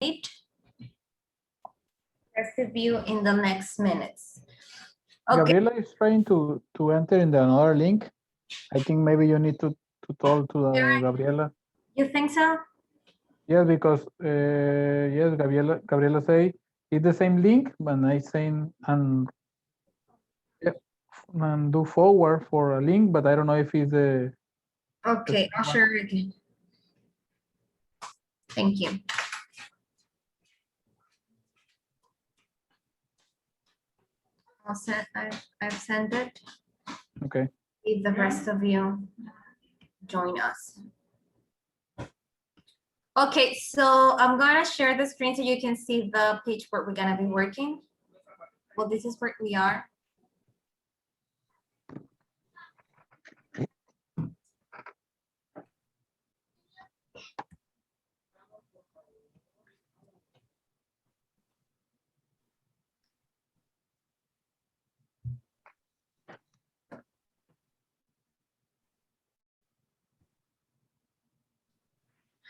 Rest of you in the next minutes. Okay. Gabriela is trying to enter in another link. I think maybe you need to talk to Gabriela. You think so? Yes, because yes, Gabriela say it's the same link, but I saying and do forward for a link, but I don't know if it's the. Okay, I'll share it again. Thank you. I've sent it. Okay. If the rest of you join us. Okay, so I'm gonna share the screen so you can see the page where we're gonna be working. Well, this is where we are.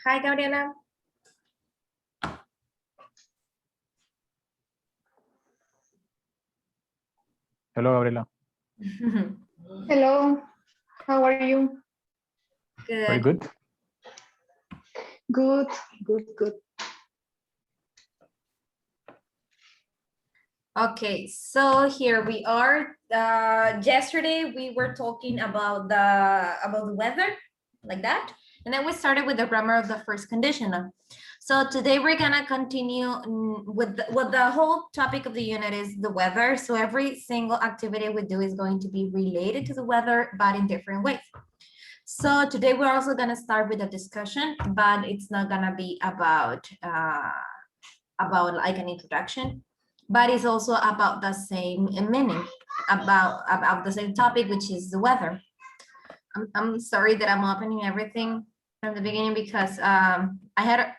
Hi, Gabriela. Hello, Gabriela. Hello, how are you? Good. Very good. Good, good, good. Okay, so here we are. Yesterday we were talking about the weather, like that, and then we started with the grammar of the first conditional. So today we're gonna continue with what the whole topic of the unit is the weather. So every single activity we do is going to be related to the weather, but in different ways. So today we're also gonna start with a discussion, but it's not gonna be about like an introduction, but it's also about the same meaning, about the same topic, which is the weather. I'm sorry that I'm opening everything from the beginning because I had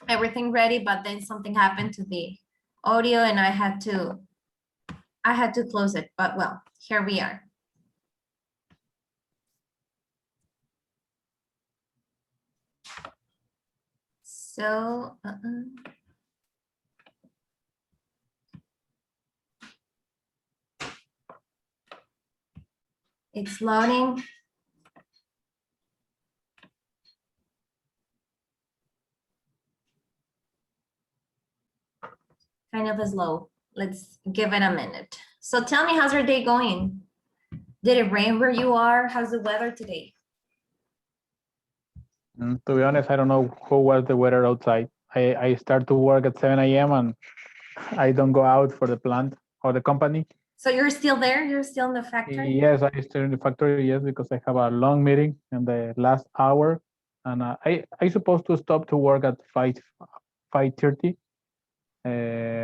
everything ready, but then something happened to the audio and I had to close it, but well, here we are. So, it's loading. Kind of slow. Let's give it a minute. So tell me, how's your day going? Did it rain where you are? How's the weather today? To be honest, I don't know how was the weather outside. I start to work at 7 a.m. and I don't go out for the plant or the company. So you're still there? You're still in the factory? Yes, I still in the factory, yes, because I have a long meeting in the last hour. And I supposed to stop to work at 5:30.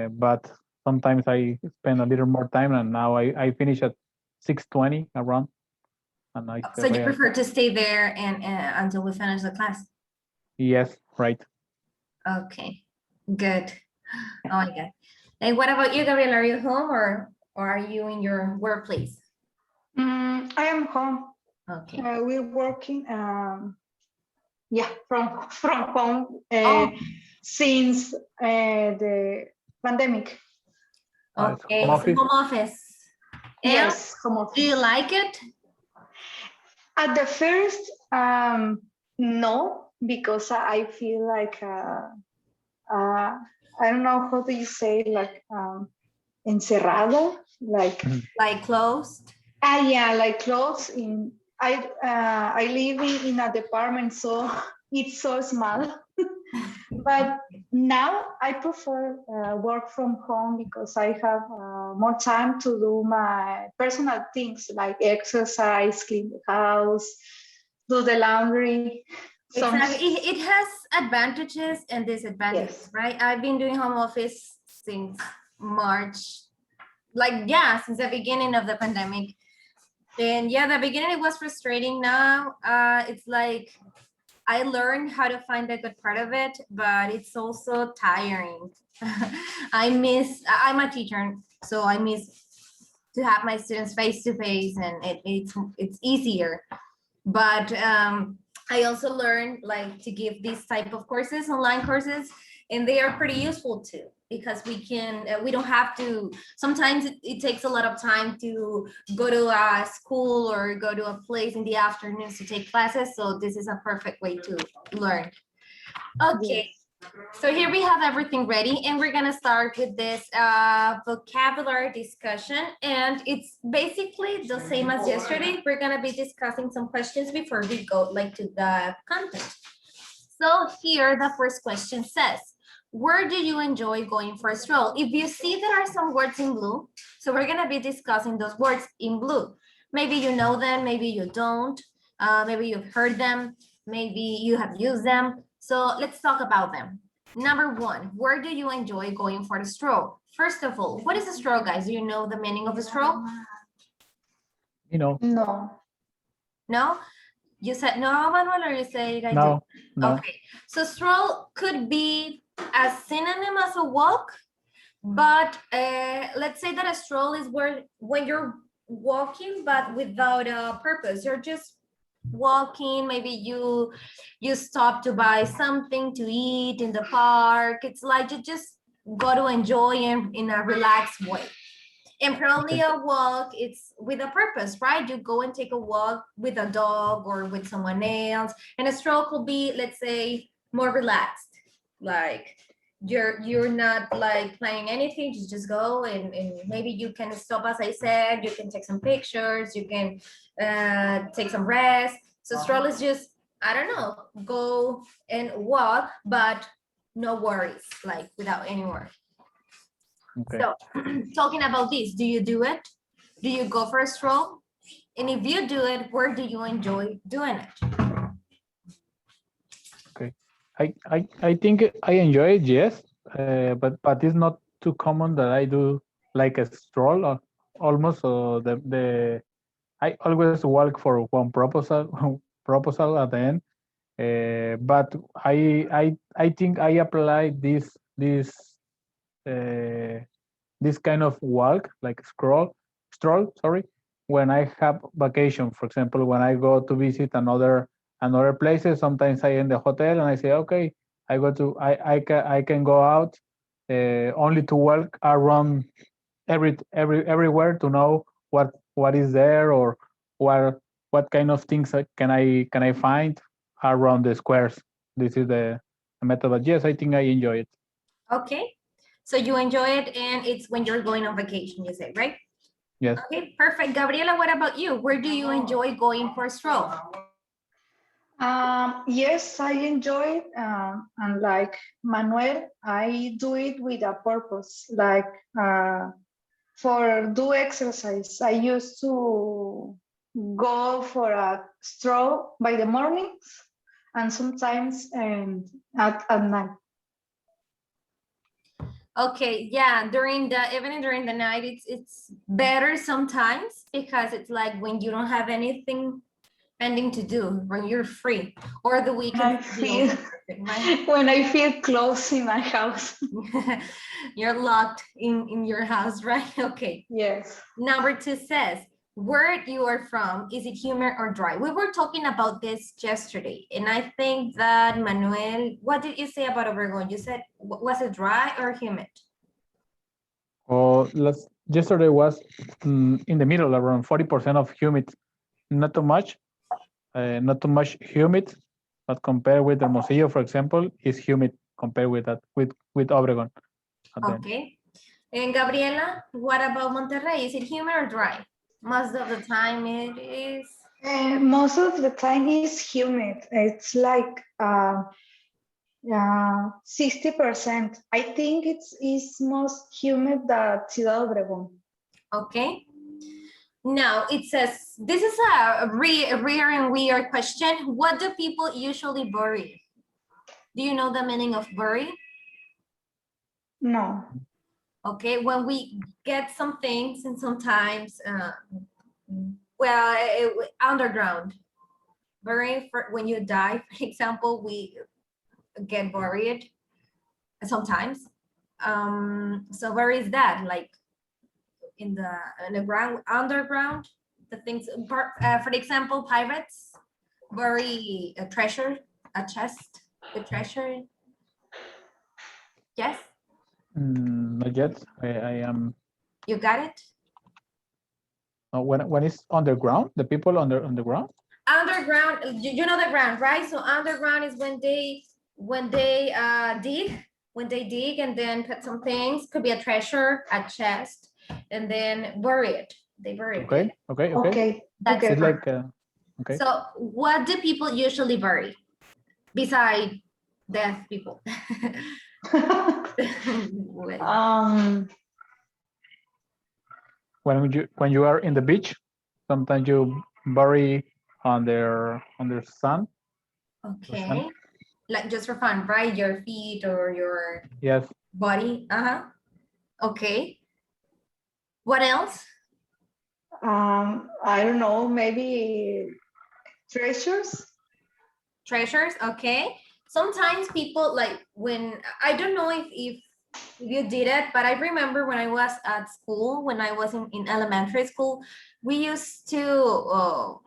But sometimes I spend a little more time and now I finish at 6:20 around. And I So you prefer to stay there and until we finish the class? Yes, right. Okay, good. Oh my God. And what about you, Gabriel? Are you home or are you in your workplace? I am home. Okay. We're working, yeah, from home since the pandemic. Okay, home so home office. And Yes, home office. do you like it? At the first, no, because I feel like I don't know how do you say, like encerrado, like closed. Yeah, like clothes in I live in a department, so it's so small. But now I prefer work from home because I have more time to do my personal things like exercise, clean the house, do the laundry. Exactly. It has advantages and disadvantages, Yes. right? I've been doing home office since March, since the beginning of the pandemic. And yeah, the beginning it was frustrating. Now it's like I learned how to find the good part of it, but it's also tiring. I'm a teacher, so I miss to have my students face to face, and it's easier. But I also learned like to give these type of courses, online courses, and they are pretty useful too, because we don't have to, sometimes it takes a lot of time to go to a school or go to a place in the afternoons to take classes. So this is a perfect way to learn. Okay. Yes. So here we have everything ready, and we're gonna start with this vocabulary discussion, and it's basically the same as yesterday. We're gonna be discussing some questions before we go like to the content. So here the first question says, where do you enjoy going for a stroll? If you see there are some words in blue, so we're gonna be discussing those words in blue. Maybe you know them, maybe you don't, maybe you've heard them, maybe you have used them. So let's talk about them. Number one, where do you enjoy going for the stroll? First of all, what is a stroll, guys? Do you know the meaning of a stroll? You know, No. No? You said no, Manuel, or you say I do? no, no. Okay, so stroll could be a synonym as a walk, but let's say that a stroll is where when you're walking but without a purpose. You're just walking, maybe you stop to buy something to eat in the park. It's like you just go to enjoy in a relaxed way. And probably Okay. a walk, it's with a purpose, right? You go and take a walk with a dog or with someone else. And a stroll could be, let's say, more relaxed. Like you're not like planning anything, you just go and maybe you can stop, as I said, you can take some pictures, you can take some rest. So stroll is just, I don't know, go and walk, but no worries, like without any worry. Okay. So talking about this, do you do it? Do you go for a stroll? And if you do it, where do you enjoy doing it? Okay. I think I enjoy it, yes, but it's not too common that I do like a stroll or almost. So the I always walk for one proposal proposal at the end. But I think I apply this kind of walk like stroll, sorry, when I have vacation. For example, when I go to visit another places, sometimes I in the hotel and I say, okay, I can go out only to walk around everywhere to know what is there or what kind of things can I find around the squares. This is the method. But yes, I think I enjoy it. Okay, so you enjoy it, and it's when you're going on vacation, you say, right? Yes. Okay, perfect. Gabriela, what about you? Where do you enjoy going for a stroll? Yes, I enjoy it. And like Manuel, I do it with a purpose. Like for do exercise, I used to go for a stroll by the mornings and sometimes at night. Okay, yeah, during the evening, during the night, it's better sometimes because it's like when you don't have anything pending to do, when you're free, or the I weekend. feel Right? when I feel close in my house. You're locked in your house, right? Okay. Yes. Number two says, where you are from, is it humid or dry? We were talking about this yesterday, and I think that Manuel, what did you say about Obregon? You said, was it dry or humid? Or yesterday was in the middle, around 40% of humid. Not too much, not too much humid, but compared with Hermosillo, for example, is humid compared with that with Obregon. Okay. And Gabriela, what about Monterrey? Is it humid or dry? Most of the time it is. Most of the time is humid. It's like 60%. I think it's most humid than Ciudad Obregón. Okay. Now it says, this is a rare and weird question. What do people usually bury? Do you know the meaning of bury? No. Okay, when we get some things and sometimes, well, underground. Bury, for when you die, for example, we get buried sometimes. So where is that? Like in the ground, underground, the things, for example, pirates bury a treasure, a chest, the treasure. Yes, Not yet. I am. you got it. When it's underground, the people underground. Underground, you know the ground, right? So underground is when they dig and then put some things, could be a treasure, a chest, and then bury it. They bury it. Okay. Okay. Okay. Okay. That's Okay. It's like okay. So what do people usually bury beside deaf people? um, When you are in the beach, sometimes you bury on their sun. Okay, like just for fun, right? Your feet or your Yes. body. Okay. What else? I don't know, maybe treasures. Treasures. Okay. Sometimes people like when I don't know if you did it, but I remember when I was at school, when I was in elementary school, we used to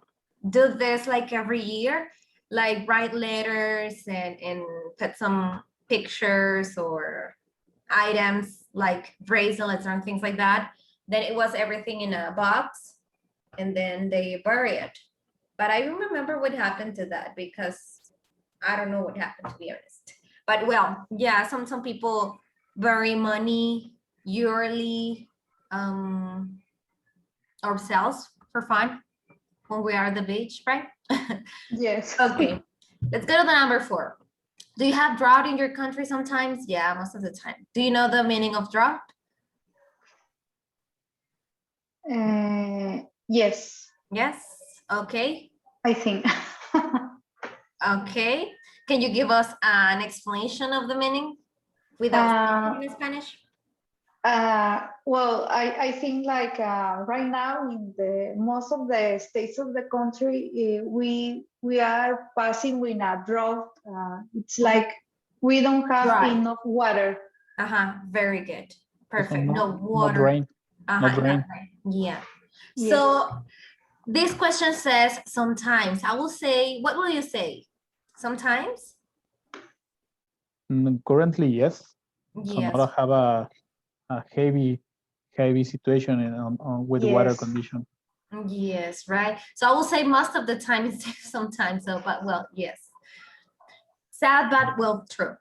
do this like every year, like write letters and put some pictures or items like bracelets or things like that. Then it was everything in a box and then they bury it. But I don't remember what happened to that because I don't know what happened, to be honest. But well, yeah, some people bury money yearly ourselves for fun when we are at the beach, right? Yes. Okay, let's go to the number 4. Do you have drought in your country sometimes? Yeah, most of the time. Do you know the meaning of drought? Yes, Yes. Okay. I think. Okay. Can you give us an explanation of the meaning without speaking in Spanish? Well, I think like right now in the most of the states of the country, we are passing with a drought. It's like we don't have Dry. enough water. Very good. Perfect. No, No not water. rain. Not rain. Yeah. Yes. So this question says sometimes. I will say, what will you say? Sometimes? Currently, yes. Yes. Sonora have a heavy situation with water Yes. condition. Yes, right. So I will say most of the time instead of sometimes, so but well, yes. Sad, but well, true.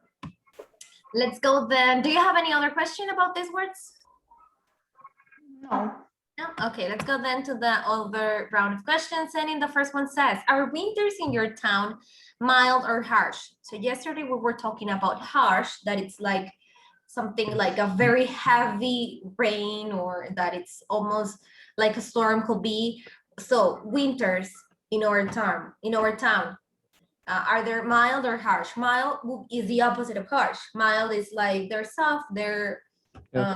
Let's go then. Do you have any other question about these words? No. No? Okay, let's go then to the other round of questions. And in the first one says, are winters in your town mild or harsh? So yesterday we were talking about harsh, that it's like something like a very heavy rain or that it's almost like a storm could be. So winters in our town, are they mild or harsh? Mild is the opposite of harsh. Mild is like they're soft, they're Yes.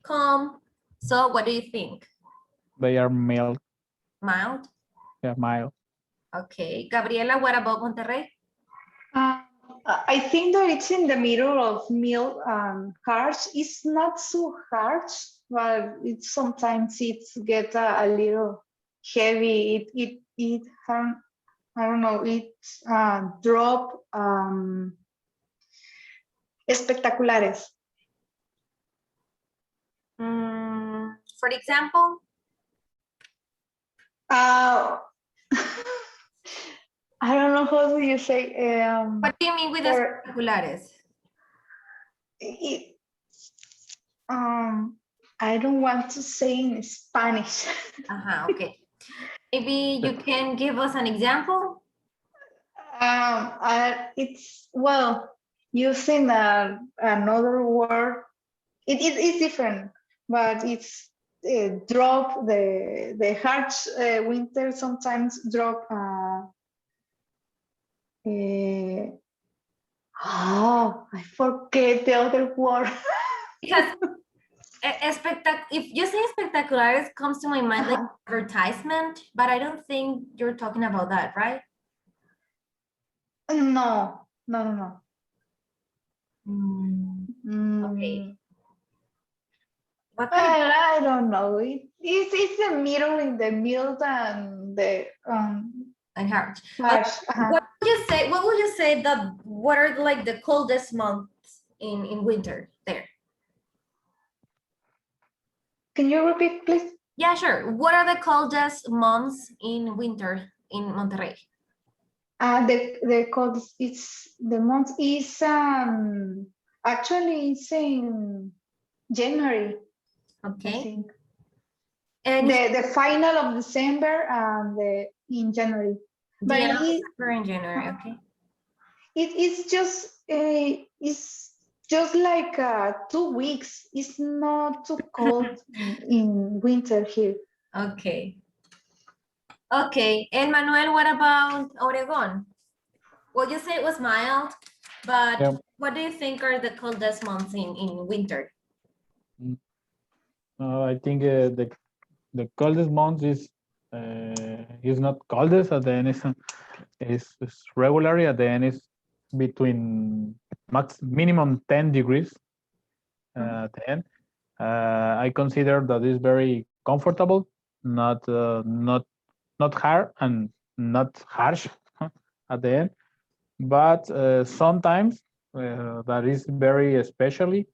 calm. So what do you think? They are mild. Mild? Yeah, mild. Okay. Gabriela, what about Monterrey? I think that it's in the middle of mild and harsh. It's not so harsh, but it's sometimes it gets a little heavy. It I don't know. It's drop espectaculares. For example? I don't know how do you say. What do you mean with or- espectaculares? it, I don't want to say in Spanish. Okay. Maybe you can give us an example? It's well using another word. It is different, but it's drop the harsh winter sometimes drop. I forget the other word. Because if you say espectaculares, it comes to my mind like advertisement, but I don't think you're talking about that, right? No. Okay. What kind of I don't know. It's the middle in the middle and the and harsh? harsh. What would you say? What would you say that what are like the coldest months in winter there? Can you repeat, please? Yeah, sure. What are the coldest months in winter in Monterrey? The code it's the month is actually it's in January, I Okay. think. And The final of December and in January. the end of But December and January, okay. it's just like 2 weeks. It's not too cold in winter here. Okay. Okay. And Manuel, what about Oregon? Well, you say it was mild, but Yeah. what do you think are the coldest months in winter? I think the coldest month is not coldest at the end is regularly at the end is between minimum 10 degrees at the end. I consider that is very comfortable, not hard and not harsh at the end. But sometimes that is very special.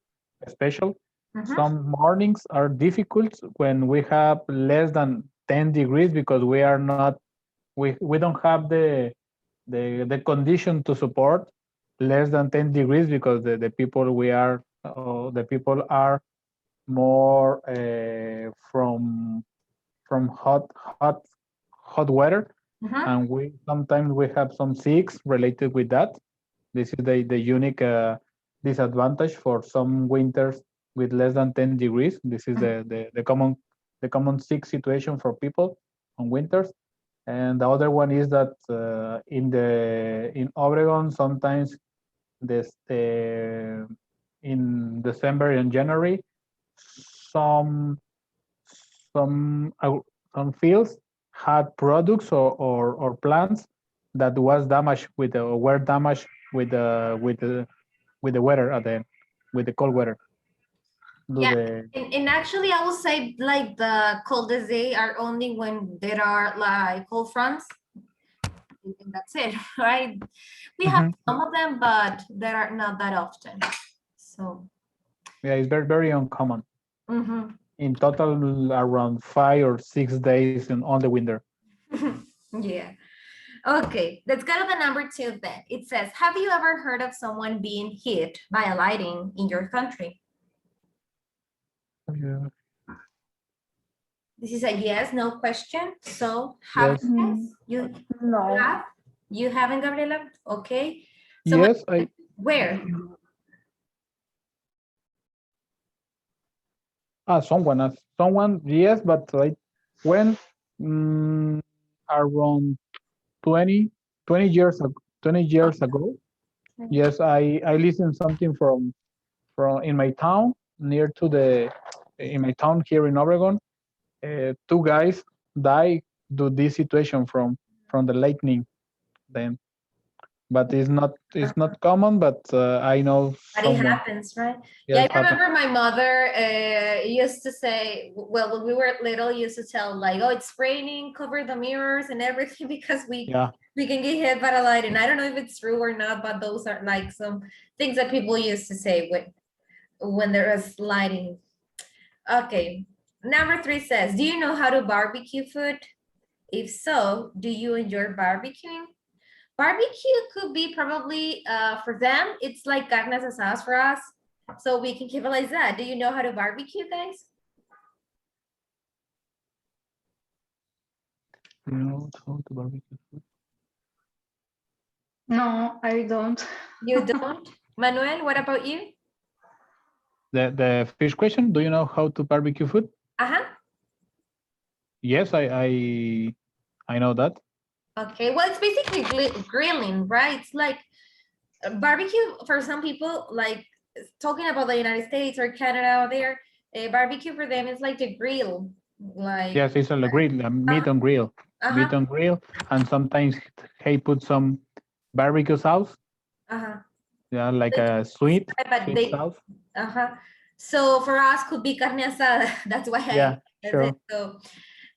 Mhm. Some mornings are difficult when we have less than 10 degrees because we don't have the condition to support less than 10 degrees because the people are more from hot weather, Mhm. and we sometimes we have some sick related with that. This is the unique disadvantage for some winters with less than 10 degrees. This is the common sick situation for people on winters. And the other one is that in Oregon sometimes this in December and January some some some fields had products or plants that was damaged were damaged with the weather at the with the cold weather. Yeah. And actually, I will say like the coldest day are only when there are like cold fronts. And that's it, right? We have some of them, but there are not that often. So. Yeah, it's very uncommon. Mhm. In total, around 5 or 6 days in on the winter. Yeah. Okay, let's go to the number 2 then. It says, have you ever heard of someone being hit by a lightning in your country? Yeah. This is a yes, no question. So have Yes. you No. have? You haven't, Gabriela? Okay. So Yes, where? someone, yes, but I went around 20, 20 years ago. 20 years ago. Yes, I listened something from in my town near to in my town here in Oregon. Two guys died to this situation from the lightning then, but it's not common, but I know But it someone. happens, right? Yes, Yeah, I remember my mother used to say, well, when we were little, used to tell like, oh, it's raining, cover the mirrors and everything because we can get hit by a light. And I don't know if it's true or not, but those are like some things that people used to say when there was lighting. Okay, number 3 says, do you know how to barbecue food? If so, do you enjoy barbecuing? Barbecue could be probably for them, it's like carne asadas for us. So we can keep it like that. Do you know how to barbecue, guys? You know how to barbecue food? No, I don't. You don't? Manuel, what about you? The first question, do you know how to barbecue food? Uh-huh. Yes, I know that. Okay, well, it's basically grilling, right? It's like barbecue for some people, like talking about the United States or Canada out there, barbecue for them is like the grill. Like Yes, it's a grill, meat on grill. Meat on grill, and sometimes he put some barbecue sauce. Yeah, like a sweet sauce. So for us could be carne asada. That's why Yeah, sure. So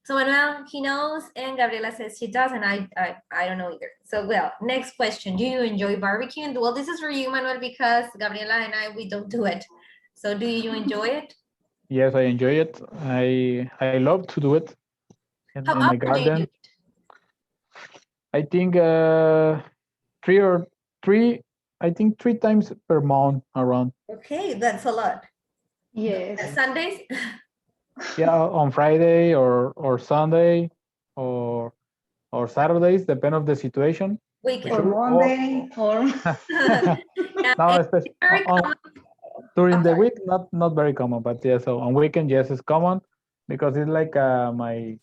So Manuel, he knows, and Gabriela says she does, and I don't know either. So well, next question. Do you enjoy barbecuing? Well, this is for you, Manuel, because Gabriela and we don't do it. So do you enjoy it? Yes, I enjoy it. I love to do it in How my often do you do garden. it? I think three times per month around. Okay, that's a lot. Yes. Sundays? Yeah, on Friday or Sunday or Saturdays, depend of the situation. For Weekend. Or sure. Monday, or Yeah, No, it's especially very common. during the sorry. week, not very common, but yeah. So on weekend, yes, it's common because it's like my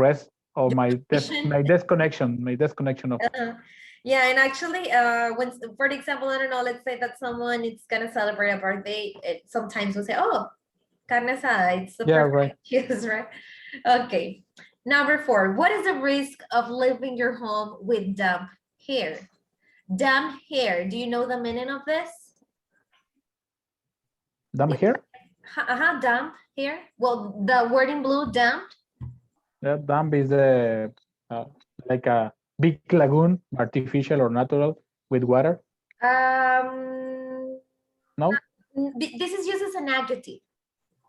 rest or Vacation. my disconnection of. Yeah, and actually, when, for example, I don't know, let's say that someone is gonna celebrate a birthday, sometimes we'll say, oh, carne asada, it's the Yeah, perfect right. excuse, right? Okay. Number 4, what is the risk of leaving your home with damp hair? Damp hair, do you know the meaning of this? Damn here. Damp hair. Well, the word in blue, damp. Yeah, damp is like a big lagoon, artificial or natural with water. Um, No. this is used as an adjective,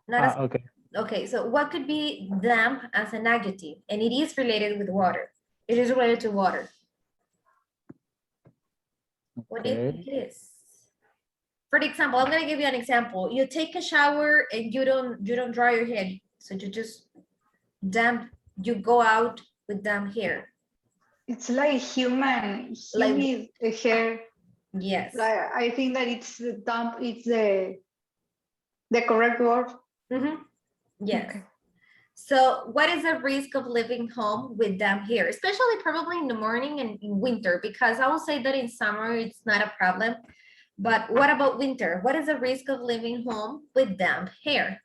not as Okay. okay. So what could be damp as an adjective? And it is related with water. It is related to water. What do you Okay. think it is? For example, I'm gonna give you an example. You take a shower and you don't dry your hair, so you just damp. You go out with damp hair. it's like humid Like- hair. Yes. Like, I think that it's the damp. It's the correct word. Yes. Okay. So what is the risk of living home with damp hair, especially probably in the morning and in winter? Because I will say that in summer, it's not a problem. But what about winter? What is the risk of living home with damp hair?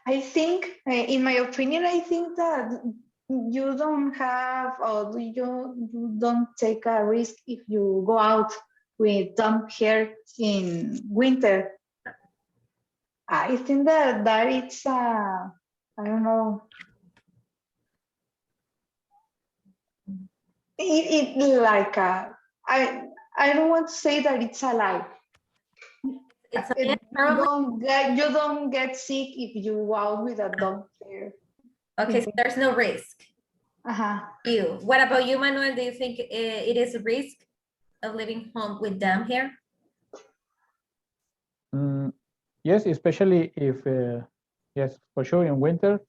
I think, in my opinion, I think that you don't have or you don't take a risk if you go out with damp hair in winter. I think that it's I don't know. It like I don't want to say that it's a lie. It's a You myth, probably. you don't get sick if you go out with a damp hair. Okay, so there's no risk. Uh-huh. You. What about you, Manuel? Do you think it is a risk of living home with damp hair? Yes, especially if yes, for sure in winter.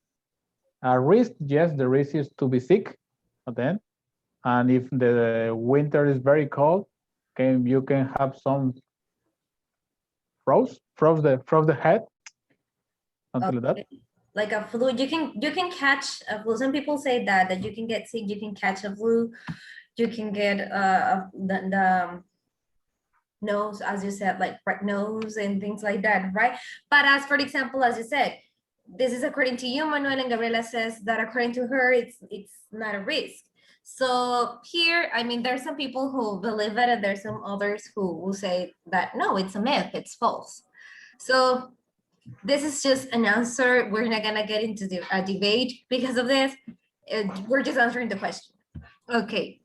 A risk, yes, the risk is to be sick then. And if the winter is very cold, you can have some froze the head, something like that. Okay. Like a flu, you can catch a flu. Some people say that you can get sick, you can catch a flu, you can get the nose, as you said, like red nose and things like that, right? But as for example, as you said, this is according to you, Manuel, and Gabriela says that according to her, it's not a risk. So here, I mean, there's some people who believe it, and there's some others who will say that no, it's a myth, it's false. So this is just an answer. We're not gonna get into a debate because of this. We're just answering the question. Okay,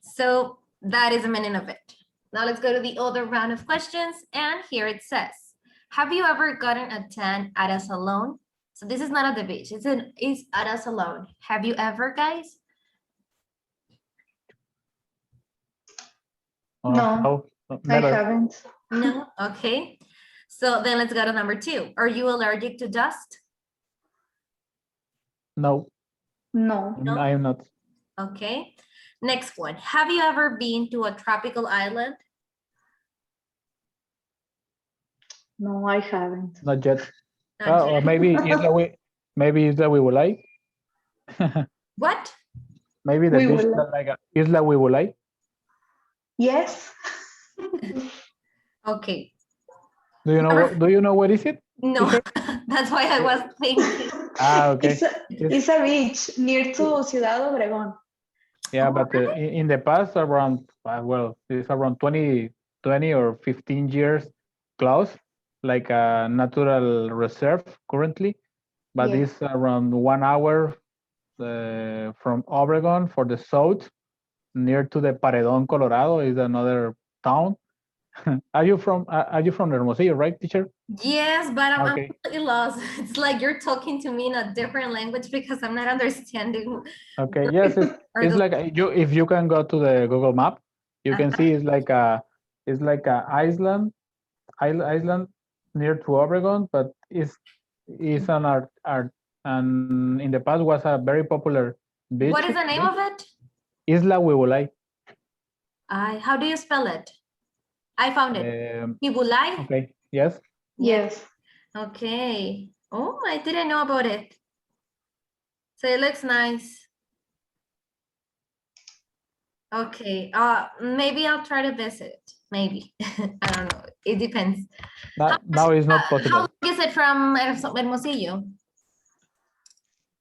so that is the meaning of it. Now let's go to the other round of questions. And here it says, have you ever gotten a tan at a salon? So this is not at the beach, it's at a salon. Have you ever, guys? No, I never. haven't. No, okay. So then let's go to number 2. Are you allergic to dust? No, No. I am not. Okay. Next one. Have you ever been to a tropical island? No, I haven't. Not yet. Not Or yet. maybe Isla Huilulay. What? Maybe the beach Huilulay. that like Isla Huilulay. Yes. Okay. Do you know what is it? No, that's why I was thinking. Okay. It's a beach near to Ciudad Obregón. Yeah, Oh, but really? in the past, around well, it's around 20 or 15 years close. like a natural reserve currently, but Yeah. it's around 1 hour from Obregon for the south, near to the Paredon, Colorado, is another town. Are you from Hermosillo, right, teacher? Yes, but I'm Okay. completely lost. It's like you're talking to me in a different language because I'm not understanding. Okay. Yes, Or it's the, like you if you can go to the Google map, you can see it's like a island near to Oregon, but it's an art and in the past was a very popular what beach. is the name of it? Isla Huevulay. How do you spell it? I found it. Hibulay? Okay. Yes. Yes. Okay. Oh, I didn't know about it. So it looks nice. Okay. Maybe I'll try to visit. Maybe. I don't know. It depends. Now it's not How possible. long is it from Hermosillo?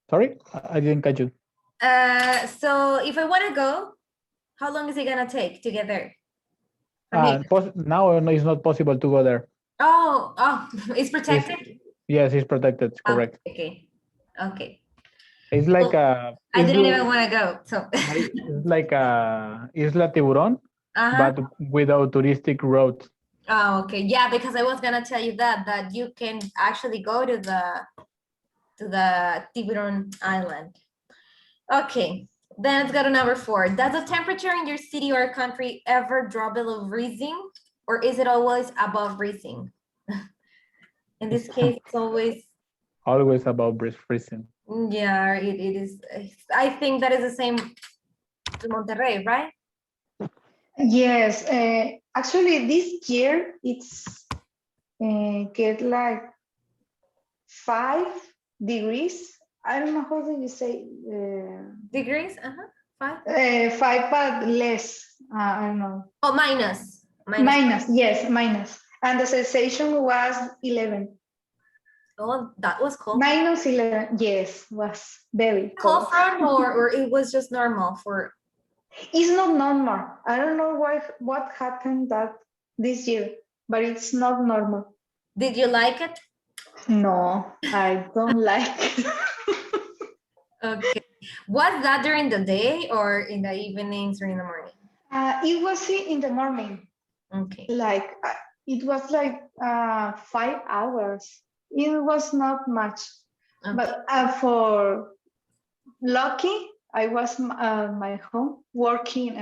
Sorry, I didn't catch you. So if I want to go, how long is it gonna take to get there? From here? Now it's not possible to go there. Oh, it's It's, protected? yes, it's protected. It's correct. Okay. Okay. It's like I didn't even want to go. So it's like a Isla Tiburon, uh-huh. but without touristic roads. Oh, okay. Yeah, because I was gonna tell you that you can actually go to the Tiburon Island. Okay, then let's go to number 4. Does the temperature in your city or country ever drop below freezing, or is it always above freezing? In this case, it's always, Always about freezing. yeah, it is. I think that is the same to Monterrey, right? Yes. Actually, this year it's get like 5 degrees. I don't know how do you say Degrees, 5. 5, but less. I don't know. Oh, minus. Minus, yes, minus. And the sensation was 11. Oh, that was cold. Minus 11, yes, was very Cold cold. front, or it was just normal for. It's not normal. I don't know what happened that this year, but it's not normal. Did you like it? No, I don't like it. Okay. Was that during the day or in the evenings or in the morning? It was in the morning. Okay. Like it was like 5 hours. It was not much, Okay. but for lucky, I was my home working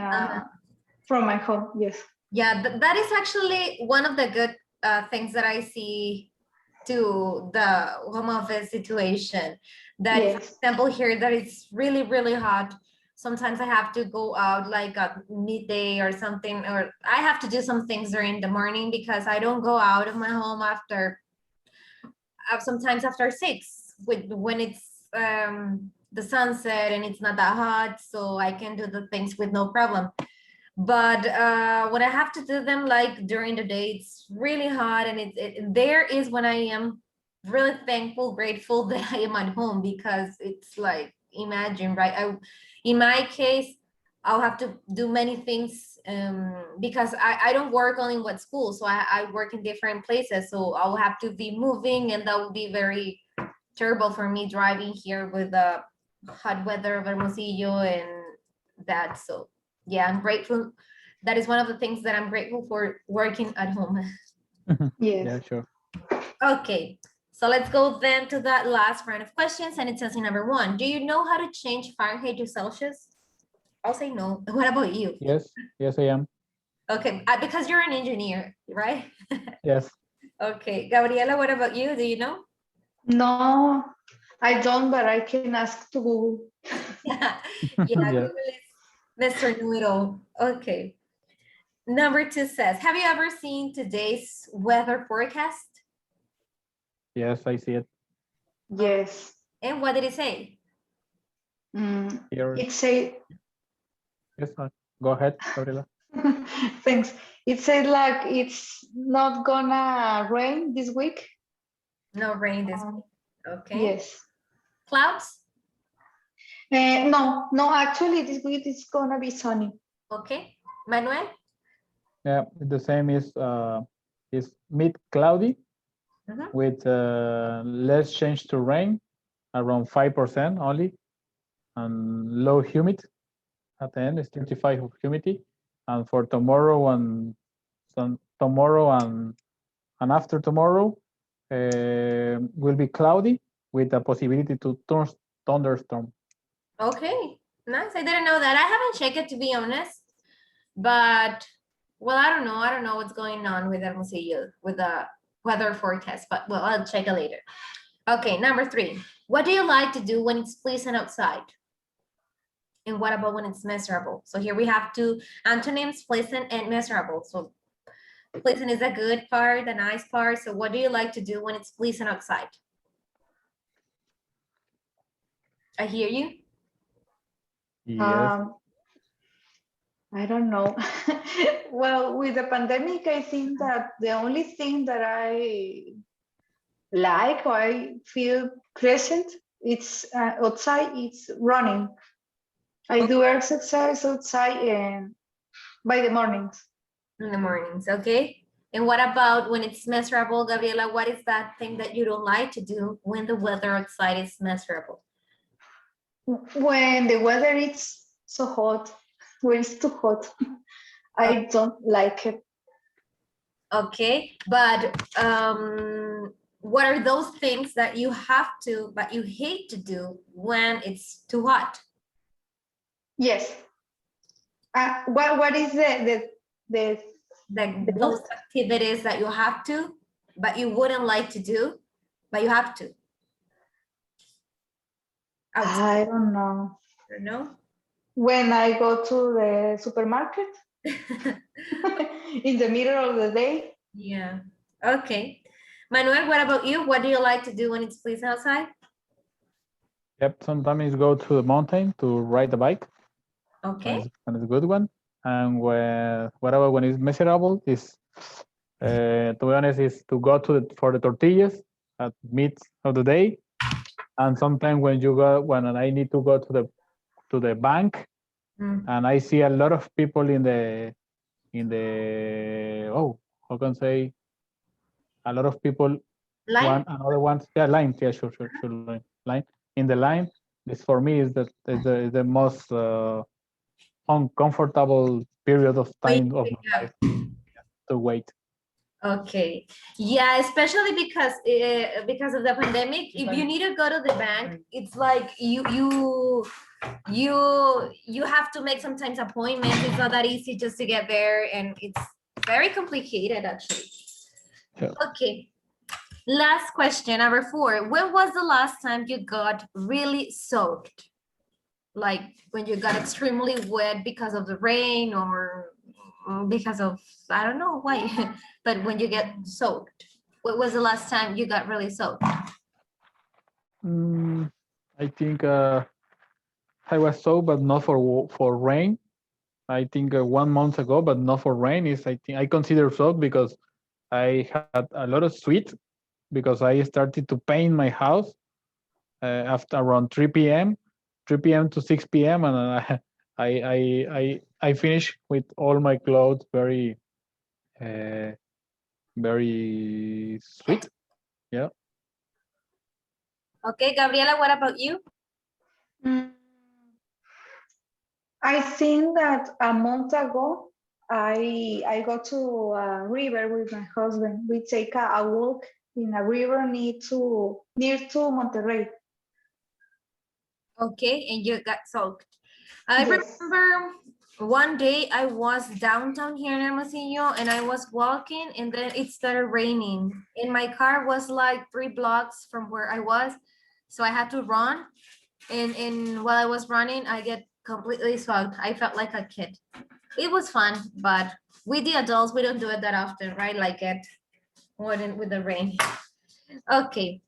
from my home. Yes. Yeah, that is actually one of the good things that I see to the home office situation. That, Yes. for example, here that it's really, really hot. Sometimes I have to go out like at midday or something, or I have to do some things during the morning because I don't go out of my home after sometimes after 6 when it's the sunset and it's not that hot, so I can do the things with no problem. But when I have to do them like during the day, it's really hot, and there is when I am really thankful, grateful that I am at home, because it's like, imagine, right? In my case, I'll have to do many things because I don't work only in one school, so I work in different places, so I'll have to be moving, and that would be very terrible for me driving here with the hot weather of Hermosillo and that. So yeah, I'm grateful. That is one of the things that I'm grateful for, working at home. Yes. Yeah, sure. Okay, so let's go then to that last round of questions, and it says in number 1, do you know how to change Fahrenheit to Celsius? I'll say no. What about you? Yes, I am. Okay, because you're an engineer, right? Yes. Okay, Gabriela, what about you? Do you know? No, I don't, but I can ask to Google. Yeah, Yeah. Google is Mr. Know-it-all. Okay. Number 2 says, have you ever seen today's weather forecast? Yes, I see it. Yes. And what did it say? Here. It said, Yes, go ahead, Gabriela. thanks. It said like it's not gonna rain this week. No rain this week. Okay. Yes. Clouds? No, actually this week it's gonna be sunny. Okay. Manuel? Yeah, the same is mid cloudy, Mhm. with less change to rain, around 5% only, and low humid at the end is 35 of humidity. And for tomorrow and tomorrow and after tomorrow will be cloudy with a possibility to thunderstorm. Okay, nice. I didn't know that. I haven't checked it to be honest, but well, I don't know. I don't know what's going on with Hermosillo with the weather forecast, but well, I'll check it later. Okay, number 3. What do you like to do when it's pleasant outside? And what about when it's miserable? So here we have two antonyms, pleasant and miserable. So pleasant is a good part, the nice part. So what do you like to do when it's pleasant outside? I hear you. Yes. I don't know. Well, with the pandemic, I think that the only thing that I like or I feel present, it's outside, it's running. I do exercise outside and by the mornings. In the mornings, okay? And what about when it's miserable, Gabriela? What is that thing that you don't like to do when the weather outside is miserable? When the weather is so hot, when it's too hot, I don't like it. Okay, but what are those things that you have to, but you hate to do when it's too hot? Yes. What is the Those activities that you have to, but you wouldn't like to do, but you have to. Outside, I don't know. you know? When I go to the supermarket in the middle of the day, Yeah, okay. Manuel, what about you? What do you like to do when it's pleasant outside? Yep. Sometimes go to the mountain to ride the bike. Okay, When it's a good one. And whatever when it's miserable is to be honest is to go to for the tortillas at mid of the day. And sometimes when I need to go to the bank Mm, and I see a lot of people in the how can I say a lot of people line? another ones line sure line in the line. This for me is the most uncomfortable period of Wait, time of my life to wait. okay, yeah, especially because of the pandemic. If you need to go to the bank, it's like you have to make sometimes appointments. It's not that easy just to get there, and it's very complicated actually. Yeah. Okay, last question, number 4. When was the last time you got really soaked? Like when you got extremely wet because of the rain or because of, I don't know why, but when you get soaked, what was the last time you got really soaked? I think I was so, but not for rain. I think 1 month ago, but not for rain. Is I think I consider so because I had a lot of sweat because I started to paint my house after around 3 p.m., 3 p.m. to 6 p.m. and I finished with all my clothes uh, very sweet. Yeah. Okay, Gabriela, what about you? mm, I think that a month ago, I go to a river with my husband. We take a walk in a river near to Monterrey. Okay, and you got soaked. I Yes. remember one day I was downtown here in Hermosillo and I was walking and then it started raining. And my car was like 3 blocks from where I was. So I had to run. And while I was running, I get completely soaked. I felt like a kid. It was fun, but with the adults, we don't do it that often, right? Like it with the rain. Okay,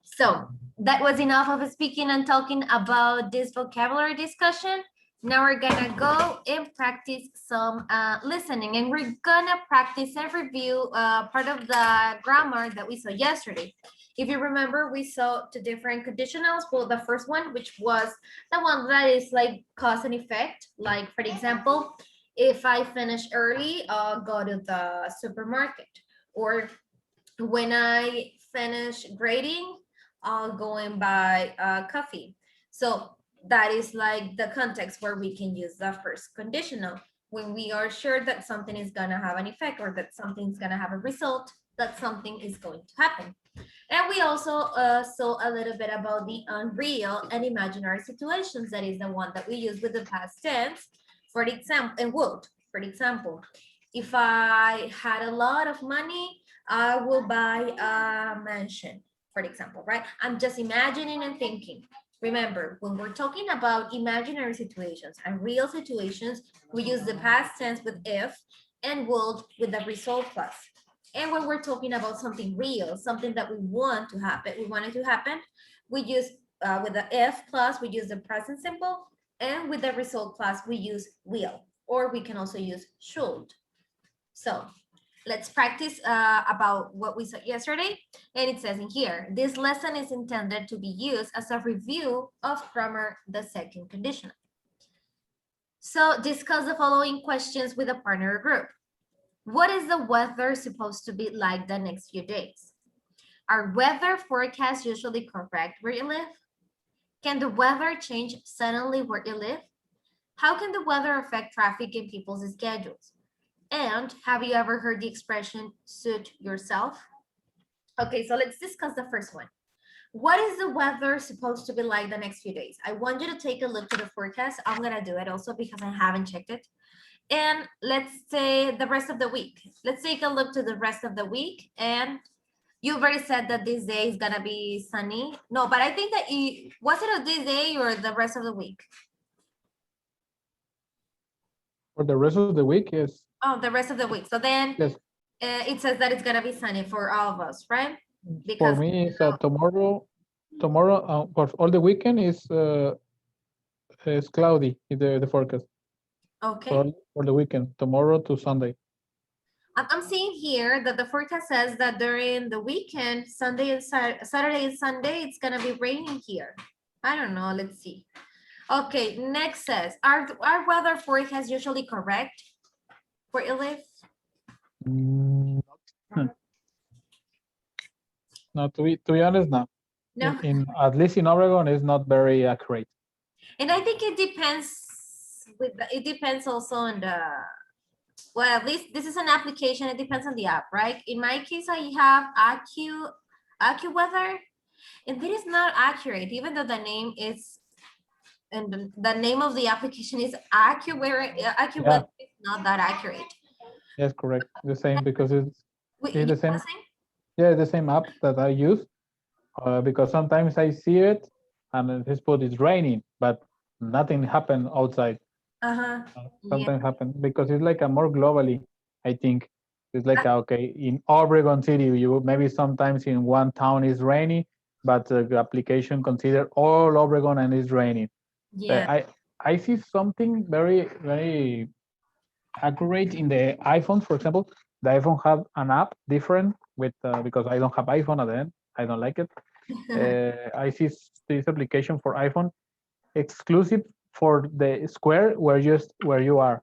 so that was enough of speaking and talking about this vocabulary discussion. Now we're gonna go and practice some listening, and we're gonna practice and review part of the grammar that we saw yesterday. If you remember, we saw 2 different conditionals. Well, the first one, which was the one that is like cause and effect. Like, for example, if I finish early, I'll go to the supermarket. Or when I finish grading, I'll go and buy coffee. So that is like the context where we can use the first conditional. When we are sure that something is gonna have an effect or that something's gonna have a result, that something is going to happen. And we also saw a little bit about the unreal and imaginary situations. That is the one that we use with the past tense, for example, and would. For example, if I had a lot of money, I will buy a mansion, for example, right? I'm just imagining and thinking. Remember, when we're talking about imaginary situations and real situations, we use the past tense with if and would with the result plus. And when we're talking about something real, something that we want to happen, we want it to happen, we use with the if plus, we use the present simple, and with the result plus, we use will, or we can also use should. So let's practice about what we saw yesterday. And it says in here, this lesson is intended to be used as a review of grammar, the second conditional. So discuss the following questions with a partner group. What is the weather supposed to be like the next few days? Are weather forecasts usually correct where you live? Can the weather change suddenly where you live? How can the weather affect traffic and people's schedules? And have you ever heard the expression suit yourself? Okay, so let's discuss the first one. What is the weather supposed to be like the next few days? I want you to take a look to the forecast. I'm gonna do it also because I haven't checked it. And let's say the rest of the week. Let's take a look to the rest of the week. And you already said that this day is gonna be sunny. No, but I think that was it on this day or the rest of the week? For the rest of the week, yes. Oh, the rest of the week. So then Yes. It says that it's gonna be sunny for all of us, right? For Because me, it's tomorrow, for all the weekend is cloudy, the forecast. okay. For the weekend, tomorrow to Sunday. I'm seeing here that the forecast says that during the weekend, Sunday and Saturday and Sunday, it's gonna be raining here. I don't know, let's see. Okay, next says, are weather forecasts usually correct where you live? No, to be honest, no. No. In at least in Oregon, it's not very accurate. And I think it depends it depends also on the, well, at least this is an application, it depends on the app, right? In my case, I have AccuWeather, and it is not accurate, even though the name is, and the name of the application is AccuWeather, AccuWeather is not that accurate. Yes, correct. The same because it's the same. Saying? Yeah, the same app that I use. Because sometimes I see it and this spot is raining, but nothing happened outside. Sometimes happen because it's like a more globally, I think. It's like, okay, in Oregon City, you maybe sometimes in one town is rainy, but the application consider all Oregon and it's raining. Yeah. I see something very, very accurate in the iPhone, for example. The iPhone have an app different with, because I don't have iPhone at the end. I don't like it. I see this application for iPhone exclusive for the square where you are,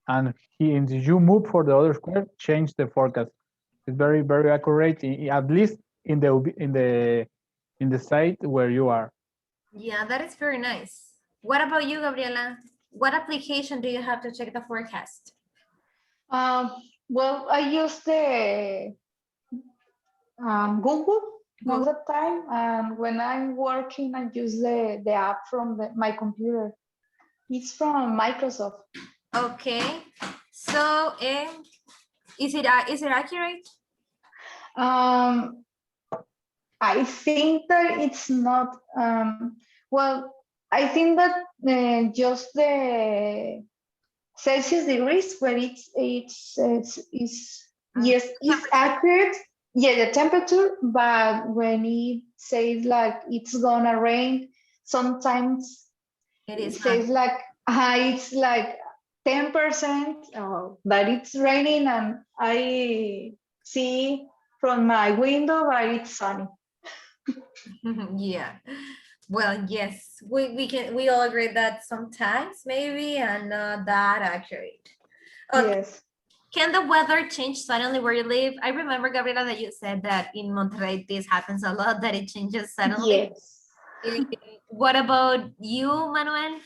and you move for the other square, change the forecast. It's very, very accurate, at least in the site where you are. Yeah, that is very nice. What about you, Gabriela? What application do you have to check the forecast? Well, I use the Google most of the time, and when I'm working, I use the app from my computer. It's from Microsoft. Okay, so is it accurate? I think that it's not. Well, I think that just the Celsius degrees where it's yes, it's accurate. Yeah, the temperature, but when it says like it's gonna rain, sometimes it says like it's like 10% that it's raining, and I see from my window that it's sunny. Yeah. Well, yes, we all agree that sometimes maybe and not that accurate. Okay. Yes. Can the weather change suddenly where you live? I remember, Gabriela, that you said that in Monterrey, this happens a lot, that it changes suddenly. Yes. What about you, Manuel?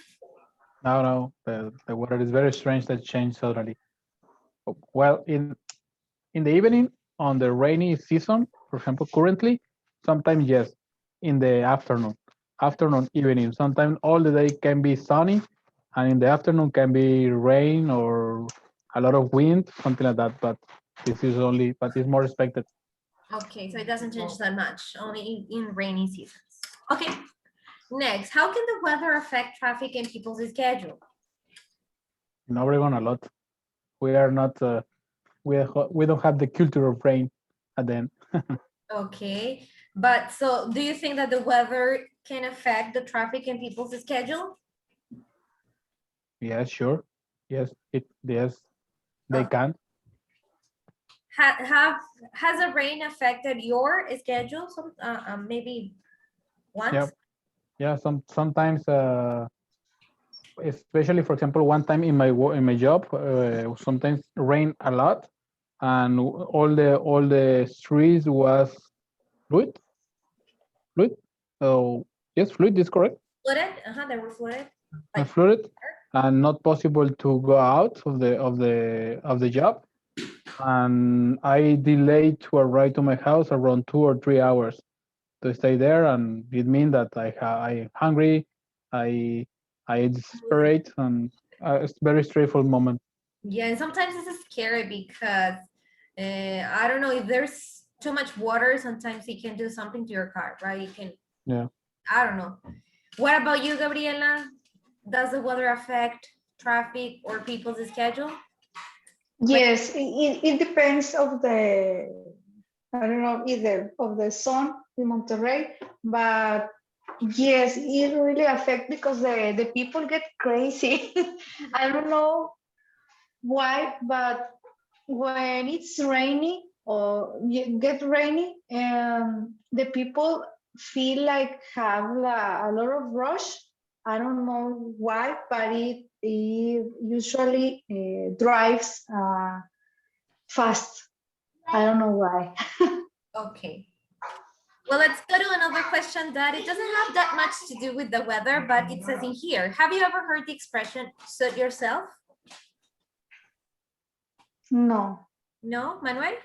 No, the weather is very strange that changed suddenly. Well, in the evening on the rainy season, for example, currently, sometimes yes, in the afternoon, evening. Sometimes all the day can be sunny, and in the afternoon can be rain or a lot of wind, something like that. But but it's more expected. Okay, so it doesn't change that much, only in rainy seasons. Okay, next, how can the weather affect traffic and people's schedule? In Oregon, a lot. We are not, we don't have the culture of rain at the end. Okay, but so do you think that the weather can affect the traffic and people's schedule? Yes, sure. Yes, they Oh. can. Has the rain affected your schedule? Some maybe once? Yeah, yeah. Sometimes, especially for example, one time in my job, sometimes rain a lot, and all the streets was fluid, fluid. So yes, fluid is correct. Flooded? They were flooded. And Like, fluid, and not possible to go out of the job. And I delayed to arrive to my house around 2 or 3 hours to stay there, and it means that I hungry, I I desperate, and it's very stressful moment. yeah, and sometimes this is scary because I don't know if there's too much water, sometimes it can do something to your car, right? You can, Yeah. I don't know. What about you, Gabriela? Does the weather affect traffic or people's schedule? Yes, it depends of the, I don't know, either of the sun in Monterrey, but yes, it really affects because the people get crazy. I don't know why, but when it's rainy or get rainy, the people feel like have a lot of rush. I don't know why, but it usually drives fast. I don't know why. Okay. Well, let's go to another question that it doesn't have that much to do with the weather, but it says in here, have you ever heard the expression suit yourself? No. No, Manuel?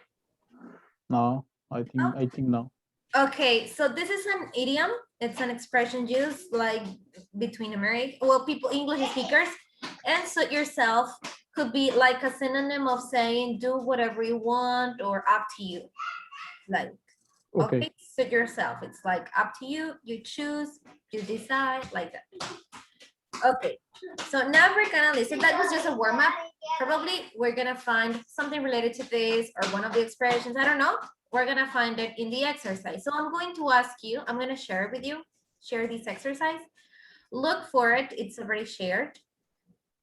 No, I think no. Okay, so this is an idiom. It's an expression used like between American, well, people, English speakers, and suit yourself could be like a synonym of saying do whatever you want or up to you. Like, Okay. okay, suit yourself. It's like up to you, you choose, you decide, like that. Okay, so now we're gonna listen. That was just a warm up. Probably we're gonna find something related to this or one of the expressions. I don't know. We're gonna find it in the exercise. So I'm going to ask you, I'm gonna share with you, share this exercise. Look for it, it's already shared.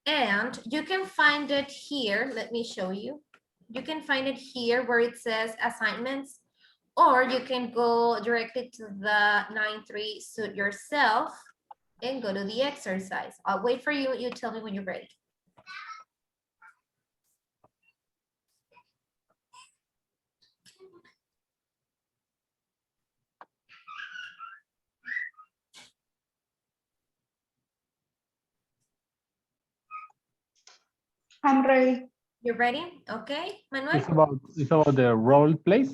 And you can find it here. Let me show you. You can find it here where it says assignments, or you can go directly to the 9.3 suit yourself and go to the exercise. I'll wait for you. You tell me when you're ready. I'm ready. You're ready? Okay, Manuel? It's about the role plays.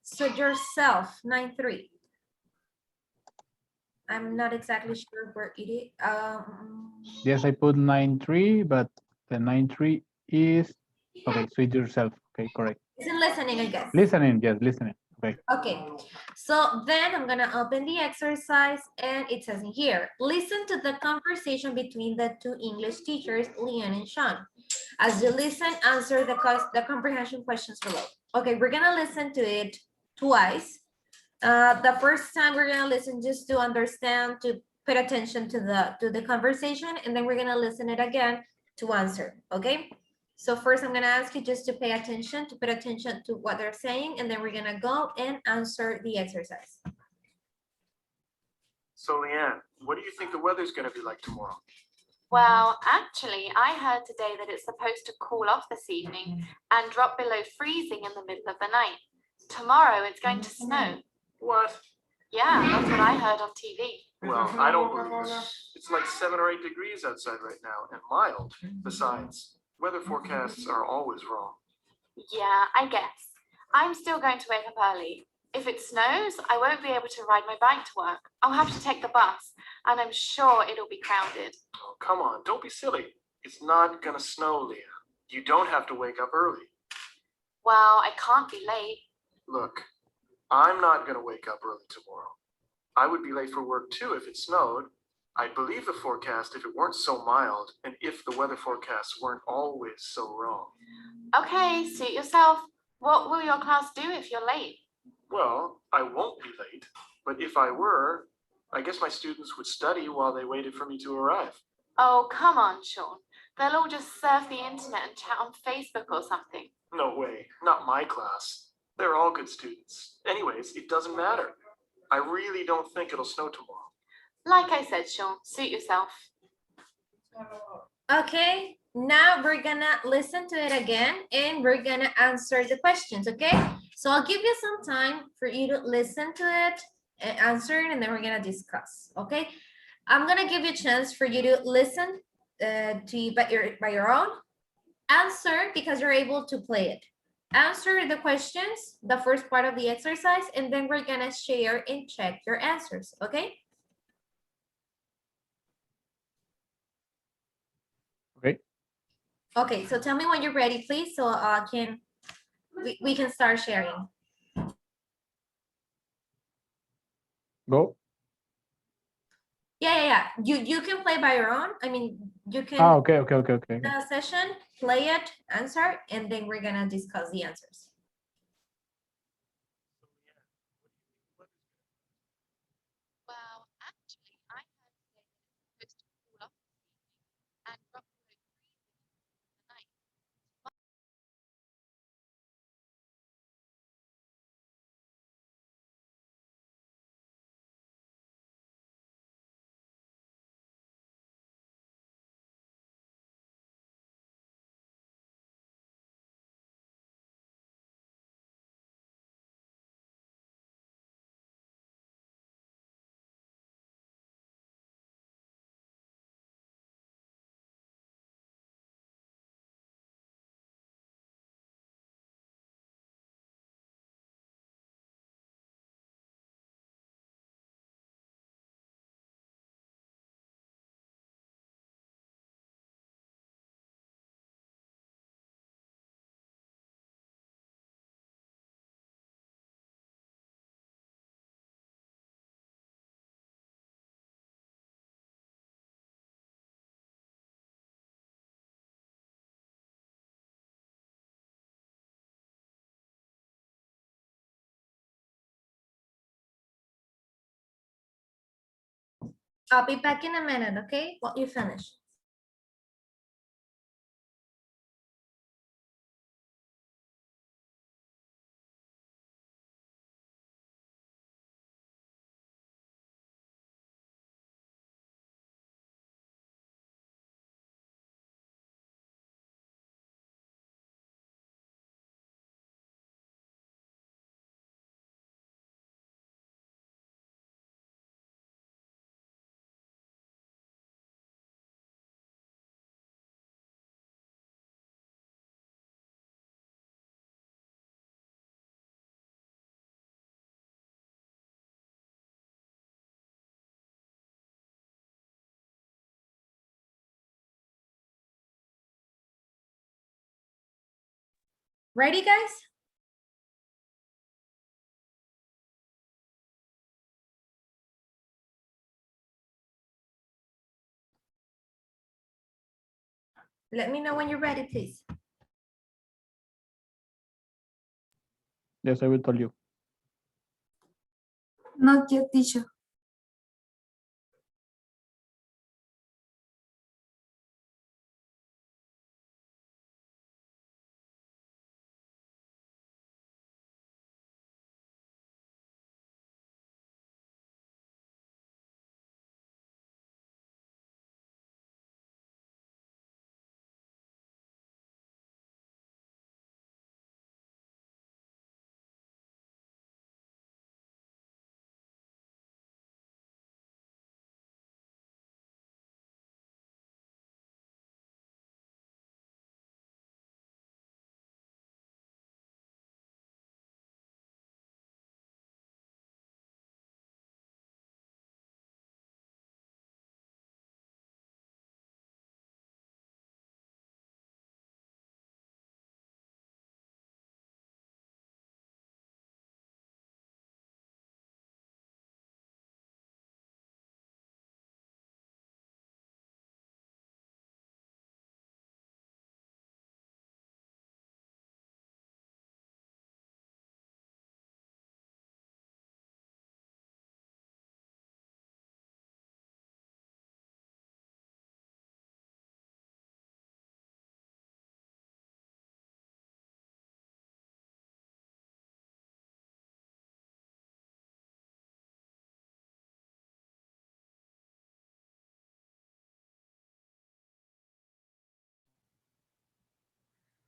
Suit yourself, 9.3. I'm not exactly sure where it is. Yes, I put 9.3, but the 9.3 is okay. Suit yourself. Okay, correct. Isn't listening, I guess. Listening, yes, listening. Okay. Okay, so then I'm gonna open the exercise and it says in here, listen to the conversation between the two English teachers, Leanne and Sean. As you listen, answer the comprehension questions below. Okay, we're gonna listen to it twice. The first time we're gonna listen just to understand, to pay attention to the conversation, and then we're gonna listen it again to answer, okay? So first I'm gonna ask you just to pay attention to what they're saying, and then we're gonna go and answer the exercise. So Leanne, what do you think the weather's gonna be like tomorrow? Well, actually, I heard today that it's supposed to cool off this evening and drop below freezing in the middle of the night. Tomorrow it's going to snow. What? Yeah, that's what I heard on TV. Well, I don't believe it. It's like 7 or 8 degrees outside right now and mild. Besides, weather forecasts are always wrong. Yeah, I guess. I'm still going to wake up early. If it snows, I won't be able to ride my bike to work. I'll have to take the bus, and I'm sure it'll be crowded. Oh, come on, don't be silly. It's not gonna snow, Leah. You don't have to wake up early. Well, I can't be late. Look, I'm not gonna wake up early tomorrow. I would be late for work too if it snowed. I'd believe the forecast if it weren't so mild and if the weather forecasts weren't always so wrong. Okay, suit yourself. What will your class do if you're late? Well, I won't be late, but if I were, I guess my students would study while they waited for me to arrive. Oh, come on, Sean. They'll all just surf the internet and chat on Facebook or something. No way, not my class. They're all good students. Anyways, it doesn't matter. I really don't think it'll snow tomorrow. Like I said, Sean, suit yourself. Okay, now we're gonna listen to it again and we're gonna answer the questions, okay? So I'll give you some time for you to listen to it and answer it, and then we're gonna discuss, okay? I'm gonna give you a chance for you to listen by your own, answer because you're able to play it. Answer the questions, the first part of the exercise, and then we're gonna share and check your answers, okay? Okay. Okay, so tell me when you're ready, please, so we can start sharing. Go. Yeah. You can play by your own. I mean, you can Okay. the session, play it, answer, and then we're gonna discuss the answers. Well, actually, I heard today that it's supposed to cool off this evening and drop below freezing in the night. I'll be back in a minute, okay? While you finish. Ready, guys? Let me know when you're ready, please. Yes, I will tell you. Not yet, teacher.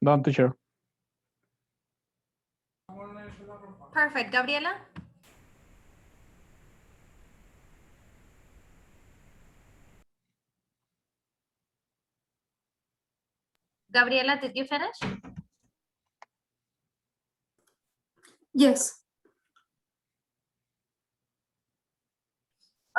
Done, teacher. Perfect. Gabriela? Gabriela, did you finish? Yes.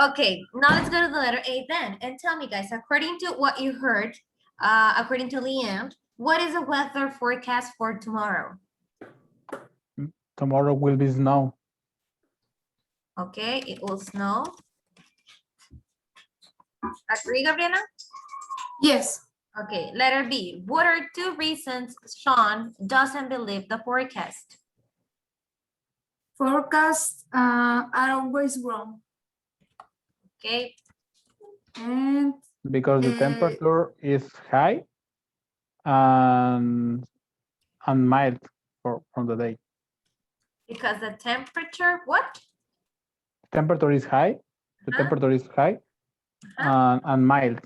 Okay, now let's go to the letter A then. And tell me, guys, according to what you heard, according to Leanne, what is the weather forecast for tomorrow? Tomorrow will be snow. Okay, it will snow. Agree, Gabriela? Yes. Okay, letter B. What are 2 reasons Sean doesn't believe the forecast? Forecasts are always wrong. Okay, And Because the temperature is high and mild from the day. because the temperature, what? Temperature is high. The Huh? temperature is high Uh-huh. and mild.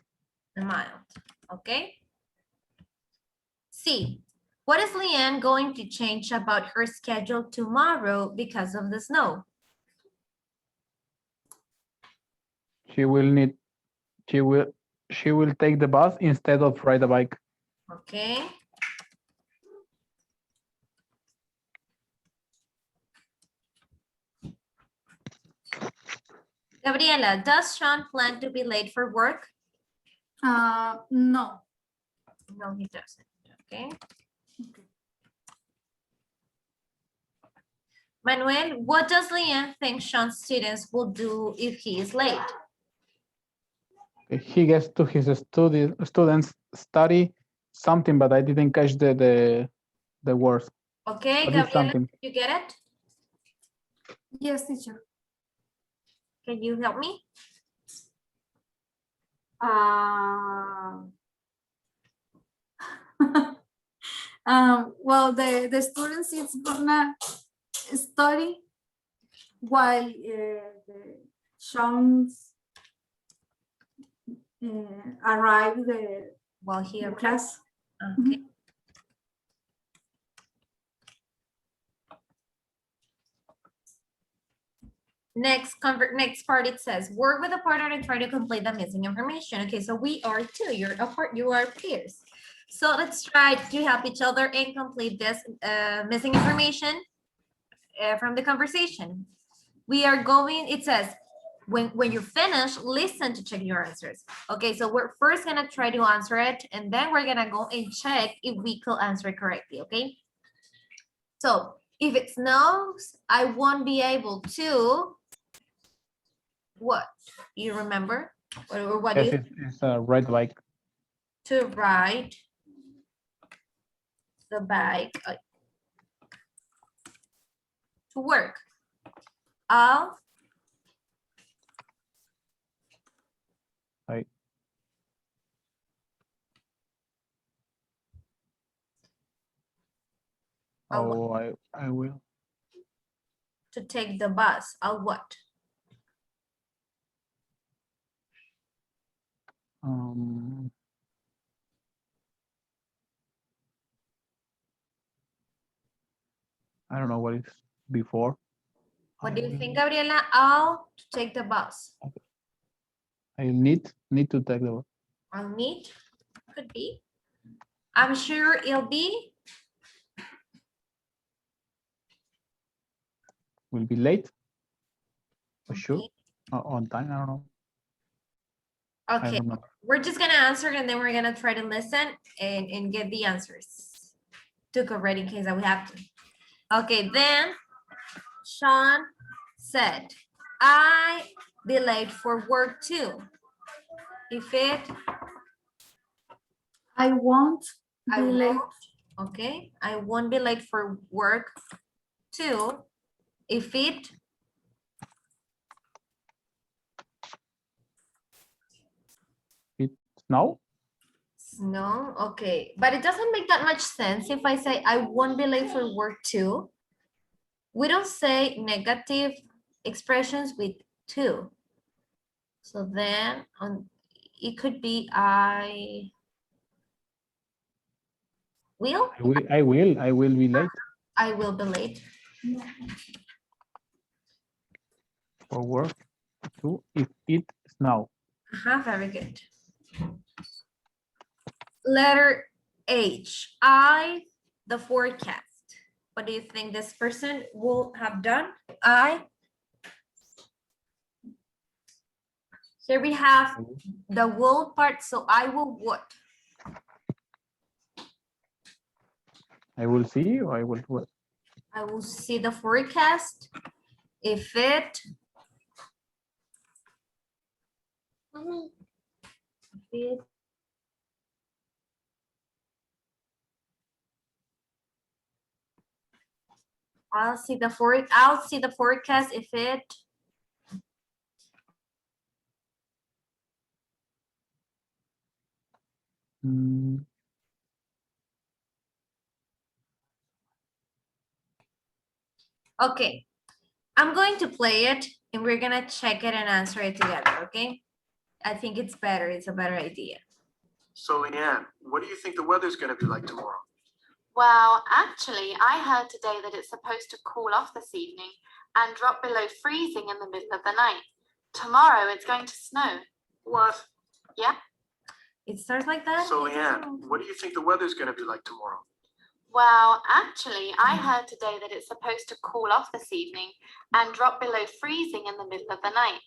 Mild, okay. C. What is Leanne going to change about her schedule tomorrow because of the snow? She will take the bus instead of ride a bike. Okay. Gabriela, does Sean plan to be late for work? no. No, he doesn't. Okay. Manuel, what does Leanne think Sean's students will do if he is late? He gets to his students study something, but I didn't catch the words. Okay, What is Gabriela, something? did you get it? Yes, teacher. Can you help me? Well, the students is gonna study while the Sean's arrive Well, he the arrived. class. Okay. Next part, it says, work with a partner and try to complete the missing information. Okay, so we are 2, you are peers. So let's try to help each other and complete this missing information from the conversation. We are going, it says, when you finish, listen to check your answers. Okay, so we're first gonna try to answer it, and then we're gonna go and check if we could answer it correctly, okay? So if it snows, I won't be able to, what? You remember? Or what do Yes, you, it's a ride bike. to ride the bike to work. I'll Right. Oh, Oh, I will. to take the bus. I'll what? I don't know what is before. What do you I think, Gabriela? I'll take the bus. I need to take the bus. I'll meet, could be. I'm sure it'll be. Will be late. For sure. Okay. On time, I don't know. I Okay, remember. we're just gonna answer and then we're gonna try to listen and get the answers. Took already in case that we have to. Okay, then Sean said, I be late for work too. If it, I won't I be late. won't, okay, I won't be late for work too. If it, Snow? no, okay, but it doesn't make that much sense if I say I won't be late for work too. We don't say negative expressions with to. So then it could be Will? I will be late I will be late. for work too if it snow. Very good. Letter H, the forecast. What do you think this person will have done? Here we have the will part, so I will what? I will see or I will what? I will see the forecast. If it I'll see the forecast if it Mm, okay. I'm going to play it and we're gonna check it and answer it together, okay? I think it's better, it's a better idea. So Leanne, what do you think the weather's gonna be like tomorrow? Well, actually, I heard today that it's supposed to cool off this evening and drop below freezing in the middle of the night. Tomorrow it's going to snow. What? Yeah. It starts like that? So Leanne, what do you think the weather's gonna be like tomorrow? Well, actually, I heard today that it's supposed to cool off this evening and drop below freezing in the middle of the night.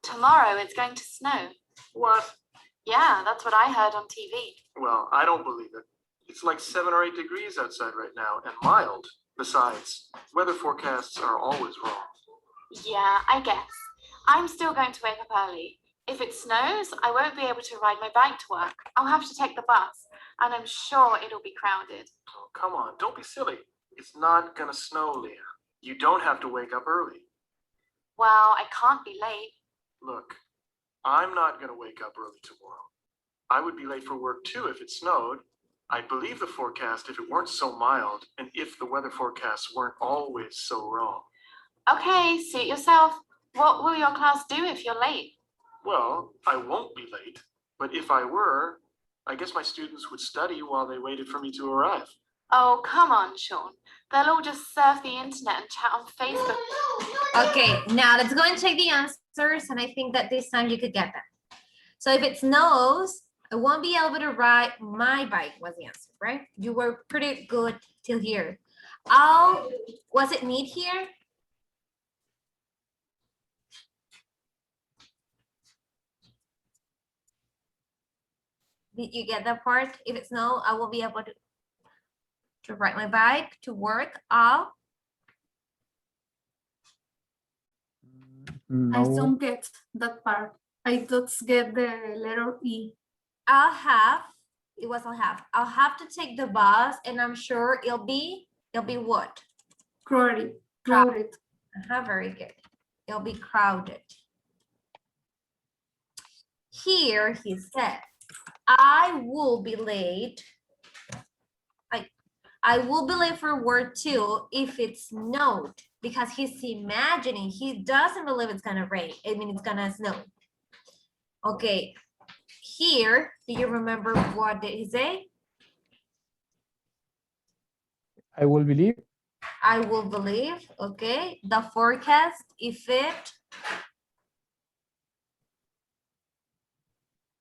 Tomorrow it's going to snow. What? Yeah, that's what I heard on TV. Well, I don't believe it. It's like 7 or 8 degrees outside right now and mild. Besides, weather forecasts are always wrong. Yeah, I guess. I'm still going to wake up early. If it snows, I won't be able to ride my bike to work. I'll have to take the bus, and I'm sure it'll be crowded. Oh, come on, don't be silly. It's not gonna snow, Leah. You don't have to wake up early. Well, I can't be late. Look, I'm not gonna wake up early tomorrow. I would be late for work too if it snowed. I'd believe the forecast if it weren't so mild and if the weather forecasts weren't always so wrong. Okay, suit yourself. What will your class do if you're late? Well, I won't be late, but if I were, I guess my students would study while they waited for me to arrive. Oh, come on, Sean. They'll all just surf the internet and chat on Facebook. Okay, now let's go and check the answers, and I think that this time you could get them. So if it snows, I won't be able to ride my bike was the answer, right? You were pretty good till here. Was it need here? Did you get that part? If it snow, I will be able to ride my bike to work. I No, don't get that part. I just get the letter E. I'll have to take the bus, and I'm sure it'll be what? Crowded. Very good. It'll be crowded. Here he said, I will be late. I will be late for work too if it snowed, because he's imagining, he doesn't believe it's gonna rain. I mean, it's gonna snow. Okay, here, do you remember what did he say? I will believe. I will believe, okay. The forecast, if it,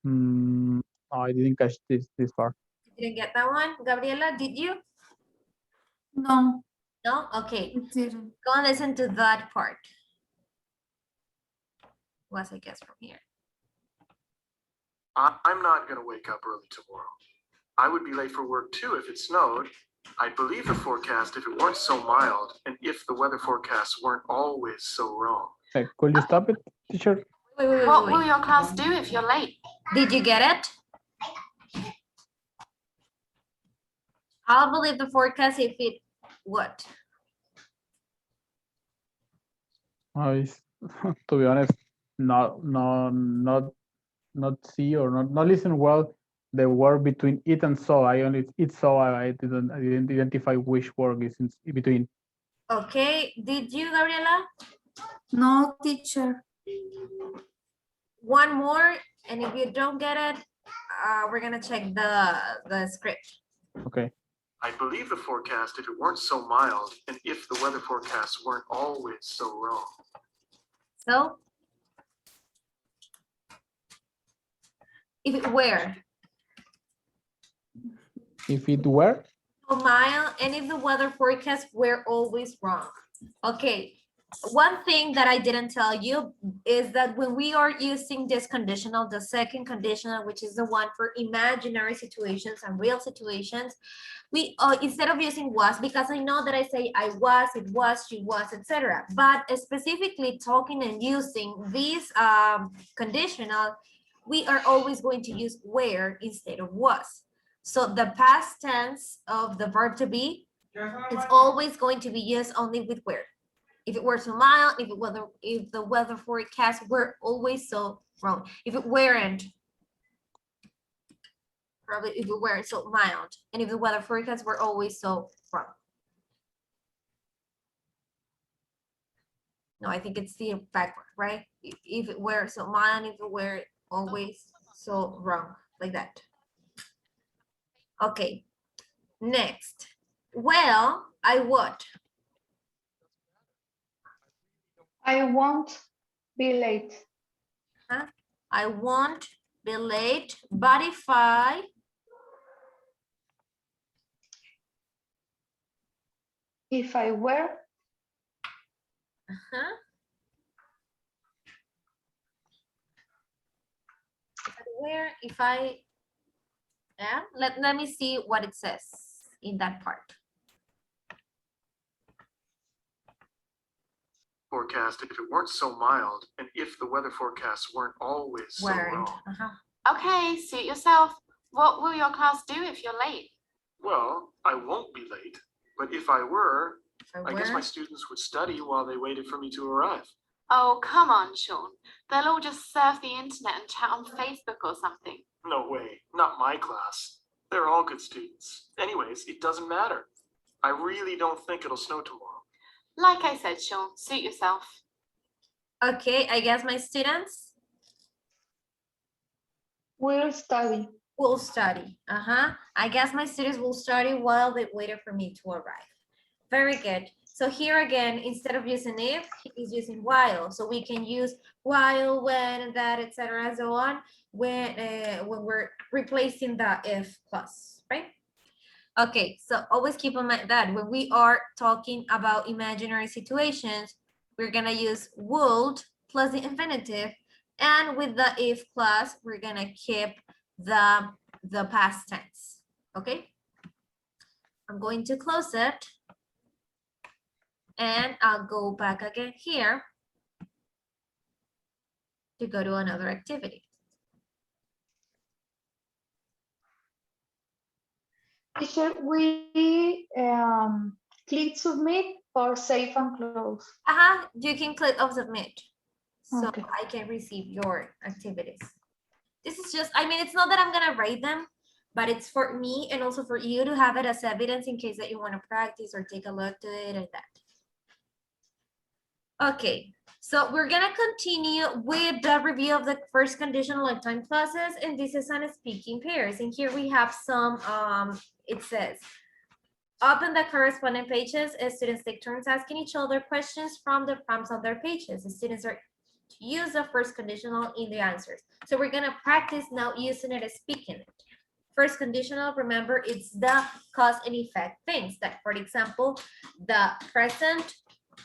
No, I didn't catch this part. didn't get that one. Gabriela, did you? No, No? Okay, it didn't. go and listen to that part. Was I guess from here. I'm not gonna wake up early tomorrow. I would be late for work too if it snowed. I'd believe the forecast if it weren't so mild and if the weather forecasts weren't always so wrong. Okay, could you stop it, teacher? Wait. What will your class do if you're late? Did you get it? I'll believe the forecast if it, what? To be honest, not see or not listen well the word between it and so. I didn't identify which word is in between. Okay, did you, Gabriela? No, teacher. One more, and if you don't get it, we're gonna check the script. Okay. I believe the forecast if it weren't so mild and if the weather forecasts weren't always so wrong. So if it were If it were, so mild and if the weather forecasts were always wrong. Okay, one thing that I didn't tell you is that when we are using this conditional, the second conditional, which is the one for imaginary situations and real situations, we instead of using was, because I know that I say I was, it was, she was, etc. But specifically talking and using these conditional, we are always going to use were instead of was. So the past tense of the verb to be is always going to be used only with were. If it were so mild, if the weather forecast were always so wrong. If it weren't, probably if it weren't so mild, and if the weather forecasts were always so wrong. No, I think it's the backward, right? If it were so mild, if it were always so wrong, like that. Okay, next. Well, I would. I won't be late. I won't be late, but if I were, if I am, let me see what it says in that part. Forecast if it weren't so mild and if the weather forecasts weren't always so Weren't. wrong. Okay, suit yourself. What will your class do if you're late? Well, I won't be late, but if I were, If I I guess were. my students would study while they waited for me to arrive. Oh, come on, Sean. They'll all just surf the internet and chat on Facebook or something. No way, not my class. They're all good students. Anyways, it doesn't matter. I really don't think it'll snow tomorrow. Like I said, Sean, suit yourself. Okay, I guess my students will study. will study. I guess my students will study while they waited for me to arrive. Very good. So here again, instead of using if, he's using while. So we can use while, when, that, etc., and so on when we're replacing the if clause, right? Okay, so always keep in mind that when we are talking about imaginary situations, we're gonna use would plus the infinitive, and with the if clause, we're gonna keep the past tense. Okay, I'm going to close it, and I'll go back again here to go to another activity. Teacher, we click submit or save and close. You can click on submit, so Okay. I can receive your activities. This is just, I mean, it's not that I'm gonna rate them, but it's for me and also for you to have it as evidence in case that you want to practice or take a look to it and that. Okay, so we're gonna continue with the review of the first conditional lifetime clauses, and this is on speaking pairs. And here we have some, it says, open the corresponding pages as students take turns asking each other questions from the prompts on their pages. The students are to use the first conditional in the answers. So we're gonna practice now using it as speaking it. First conditional, remember, it's the cause and effect things that, for example, the present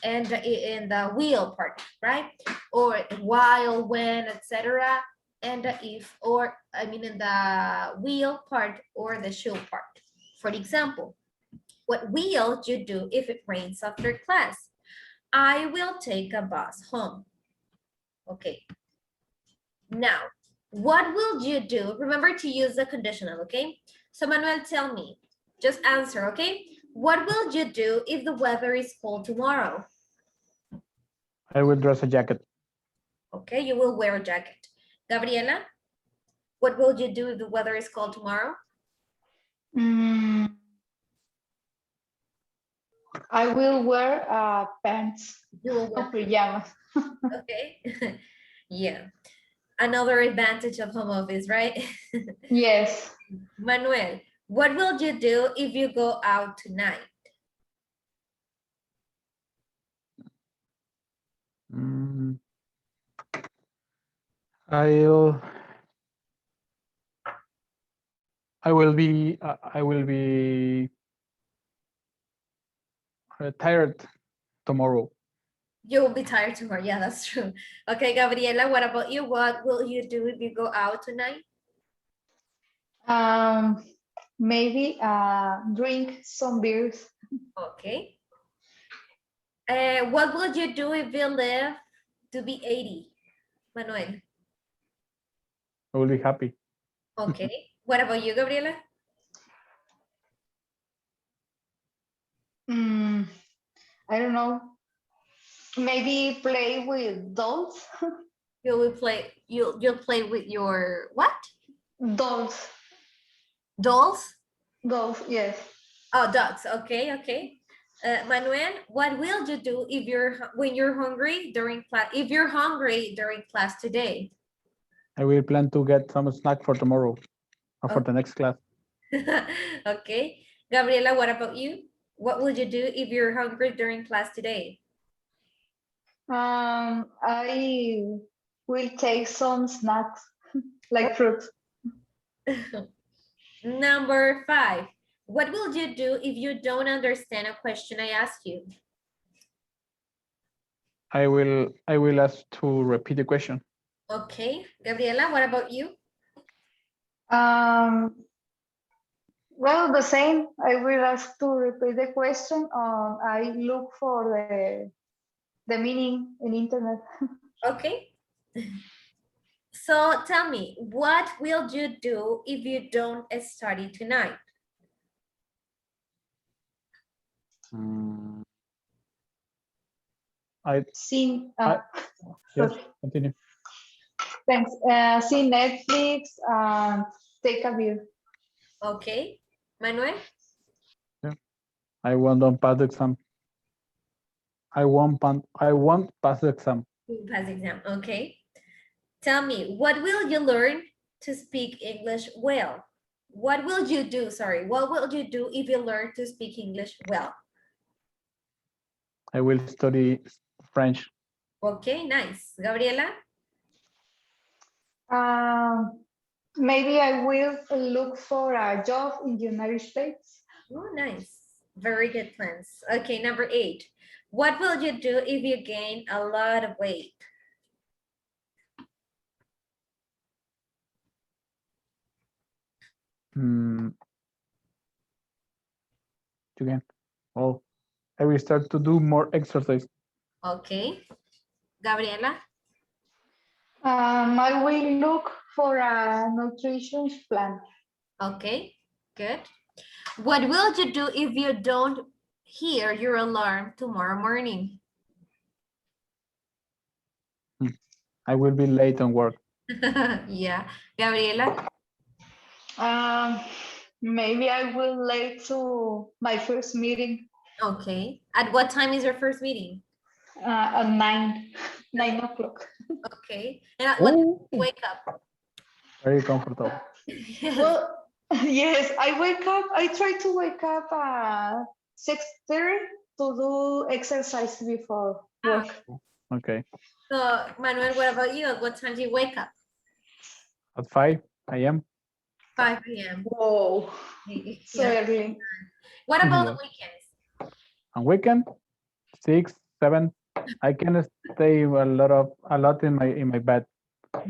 and in the will part, right? Or while, when, etc. And the if, or I mean in the will part or the should part. For example, what will you do if it rains after class? I will take a bus home. Okay. Now, what will you do? Remember to use the conditional, okay? So Manuel, tell me, just answer, okay? What will you do if the weather is cold tomorrow? I will dress a jacket. Okay, you will wear a jacket. Gabriela, what will you do if the weather is cold tomorrow? I will wear pants You will or wear, pajamas. okay. Yeah, another advantage of home office, right? Yes. Manuel, What will you do if you go out tonight? Mm, I'll I will be tired tomorrow. You will be tired tomorrow. Yeah, that's true. Okay, Gabriela, what about you? What will you do if you go out tonight? Maybe drink some beers. Okay. What would you do if you live to be 80, Manuel? I will be happy. Okay. What about you, Gabriela? I don't know. Maybe play with dolls. You will play. You'll play with your what? Dolls. Dolls? Dolls. Yes. Oh, dogs. Okay, okay. Manuel, what will you do if when you're hungry during class? If you're hungry during class today? I will plan to get some snack for tomorrow or for Okay. the next class. Okay. Gabriela, what about you? What would you do if you're hungry during class today? I will take some snacks like fruit. Number 5. What will you do if you don't understand a question I ask you? I will ask to repeat the question. Okay. Gabriela, what about you? Well, the same. I will ask to repeat the question. I look for the meaning in internet. Okay. So tell me, what will you do if you don't study tonight? See, Yes, continue. thanks. See Netflix. Take a view. Okay. Manuel? I won't pass the exam. I won't pass the exam. You pass exam. Okay. Tell me, what will you learn to speak English well? What will you do? Sorry, what will you do if you learn to speak English well? I will study French. Okay, nice. Gabriela? Maybe I will look for a job in the United States. Oh, nice. Very good plans. Okay, number 8. What will you do if you gain a lot of weight? Again. Oh, I will start to do more exercise. Okay. Gabriela? I will look for a nutrition plan. Okay, good. What will you do if you don't hear your alarm tomorrow morning? I will be late on work. Yeah. Gabriela? Maybe I will late to my first meeting Okay. At what time is your first meeting? at 9 o'clock. Okay. And at what time do you wake up? Very comfortable. Yes. Well, yes, I try to wake up at 6:30 to do exercise before work. Okay. So, Manuel, what about you? At what time do you wake up? At 5 a.m. 5 a.m. Whoa, so Yeah. early. What about Yeah. the weekends? On weekend, 6, 7. I can stay a lot in my bed.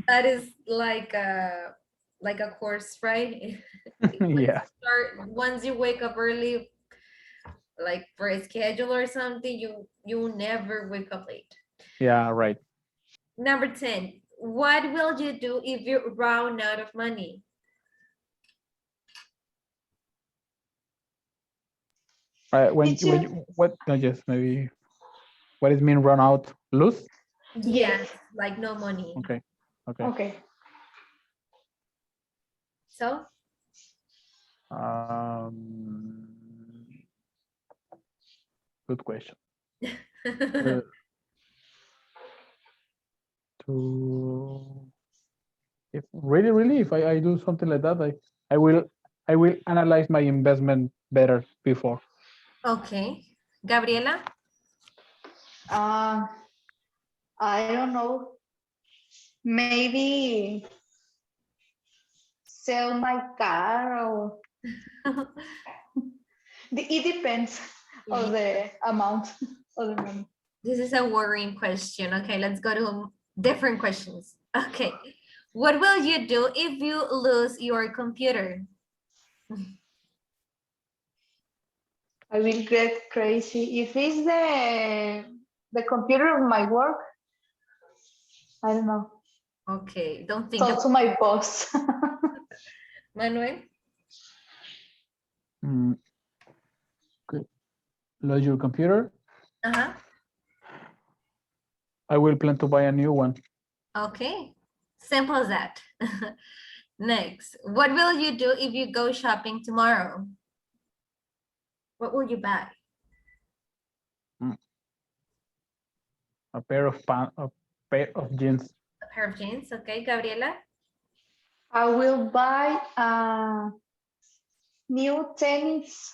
That is like a course, right? Yeah. Once you wake up early, like for a schedule or something, you will never wake up late. Yeah, right. Number 10, what will you do if you run out of money? Yes, maybe. What does mean run out? Lose? Yes, like no money. Okay. Okay. Okay. So, Good question. If I do something like that, I will I will analyze my investment better before. Okay. Gabriela? I don't know. Maybe sell my car or it depends of the amount of the money. This is a worrying question. Okay, let's go to different questions. Okay. What will you do if you lose your computer? I will get crazy. If it's the computer of my work, I don't know. Okay, don't think Talk about to my boss. Manuel. Mm, okay. Lose your computer. Uh-huh. I will plan to buy a new one. Okay, simple as that. Next, what will you do if you go shopping tomorrow? What will you buy? A pair of jeans. A pair of jeans. Okay, Gabriela. I will buy new tennis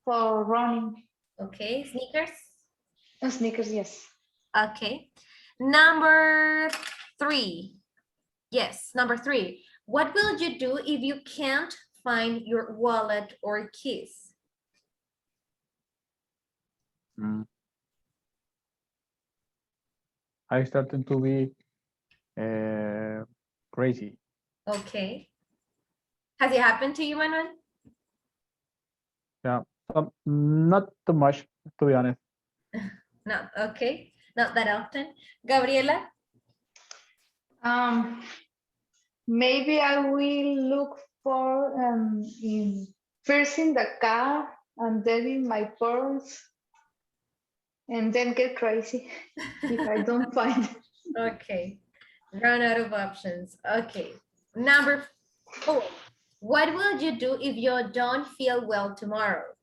for running. Okay, sneakers. Sneakers, yes. Okay, number 3. Yes, number 3. What will you do if you can't find your wallet or keys? I started to be crazy. Okay. Has it happened to you, Manuel? Yeah, not too much, to be honest. No, okay. Not that often. Gabriela? Maybe I will look for first in the car and then in my purse and then get crazy if I don't find it. Okay. Run out of options. Okay. Number 4. What will you do if you don't feel well tomorrow?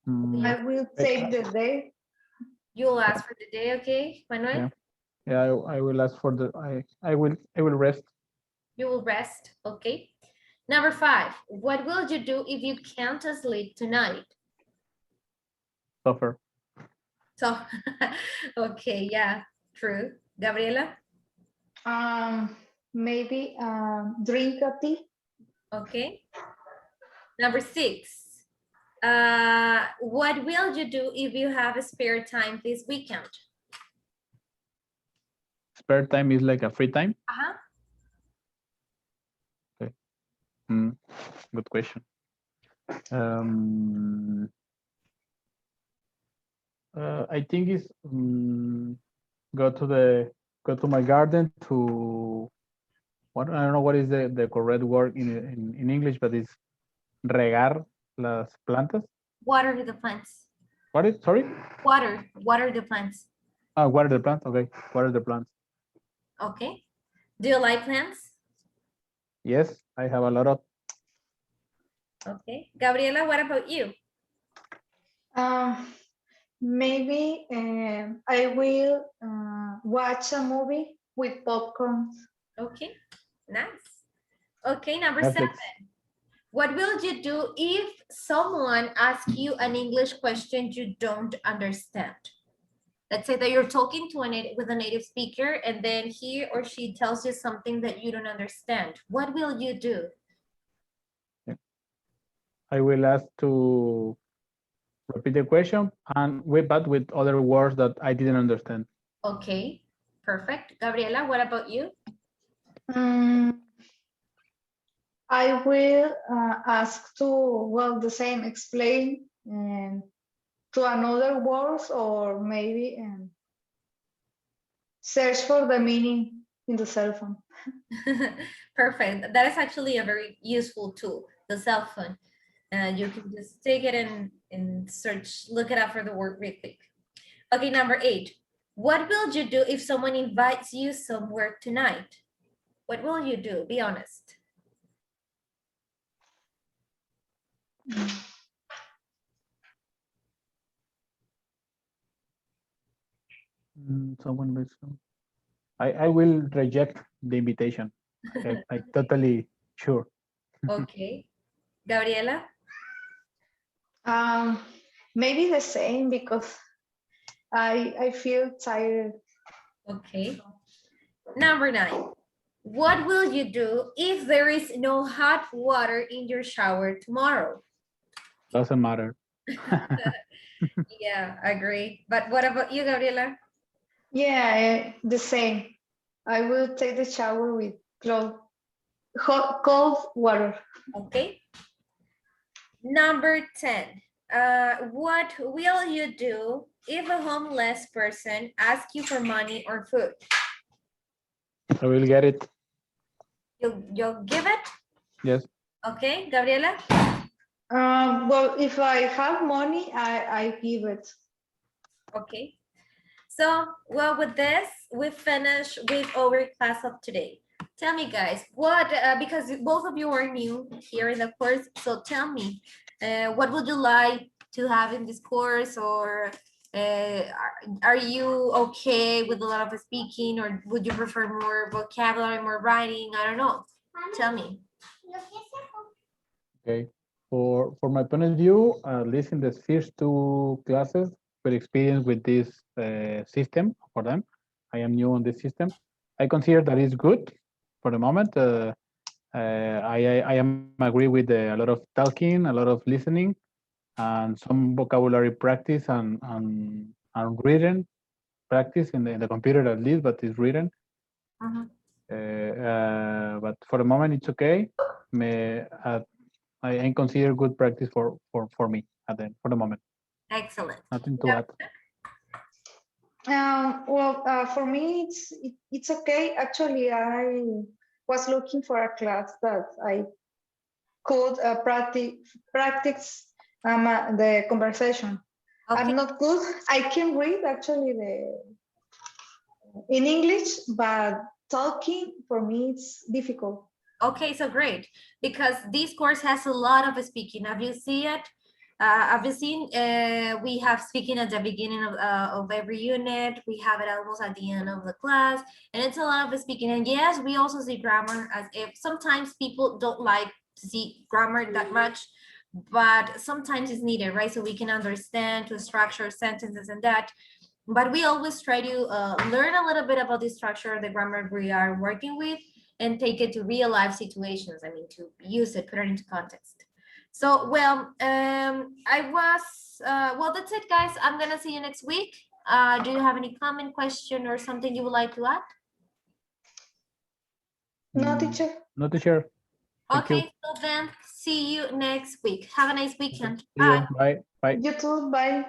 I will take the day. You'll ask for the day, okay, Manuel? Yeah, I will ask for the I will rest. You will rest, okay? Number 5. What will you do if you can't sleep tonight? Suffer. So, okay, yeah, true. Gabriela? Maybe drink a tea. Okay. Number 6. What will you do if you have a spare time this weekend? Spare time is like a free time. Uh-huh. Good question. I think it's go to my garden to what I don't know what is the correct word in English, but it's regar las plantas. Water the plants. What is sorry? Water the plants. Water the plants. Okay, water the plants. Okay. Do you like plants? Yes, I have a lot of. Okay. Gabriela, what about you? Maybe I will watch a movie with popcorn. Okay, nice. Okay, number Netflix. 7. What will you do if someone asks you an English question you don't understand? Let's say that you're talking to with a native speaker and then he or she tells you something that you don't understand. What will you do? I will ask to repeat the question and but with other words that I didn't understand. Okay, perfect. Gabriela, what about you? I will ask to, well, the same, explain to another words or maybe search for the meaning in the cell phone. Perfect. That is actually a very useful tool, the cell phone. You can just take it and search, look it up for the word real quick. Okay, number 8. What will you do if someone invites you somewhere tonight? What will you do? Be honest. Someone makes I will reject the invitation. I totally sure. Okay. Gabriela? Maybe the same because I feel tired. Okay. Number 9. What will you do if there is no hot water in your shower tomorrow? Doesn't matter. Yeah, agree. But what about you, Gabriela? Yeah, the same. I will take the shower with cold water. Okay. Number 10. What will you do if a homeless person asks you for money or food? I will get it. You'll give it? Yes. Okay, Gabriela? Well, if I have money, I give it. Okay. So, well, with this, we finish with our class of today. Tell me, guys, what, because both of you are new here in the course, so tell me, what would you like to have in this course, or are you okay with a lot of speaking, or would you prefer more vocabulary, more writing? I don't know. Tell me. Okay. For my point of view, at least in the first 2 classes, with experience with this system for them, I am new on this system. I consider that it's good for the moment. I am agree with a lot of talking, a lot of listening, and some vocabulary practice and reading practice in the computer at least, but it's written. But for the moment, it's okay. I consider good practice for me for the moment. Excellent. Nothing to add. Well, for me, it's okay. Actually, I was looking for a class that I could practice the conversation. Okay. I'm not good. I can read actually in English, but talking for me it's difficult. Okay, so great, because this course has a lot of speaking. Have you seen it? Have you seen, we have speaking at the beginning of every unit. We have it almost at the end of the class, and it's a lot of speaking. And yes, we also see grammar, as if sometimes people don't like to see grammar that much, but sometimes it's needed, right? So we can understand to structure sentences and that. But we always try to learn a little bit about the structure of the grammar we are working with, and take it to real life situations. I mean, to use it, put it into context. So, well, well, that's it, guys. I'm gonna see you next week. Do you have any comment, question, or something you would like to add? No, teacher. No, teacher. Thank you. Okay, so then see you next week. Have a nice weekend. See you. Bye. Bye. Bye. You too. Bye.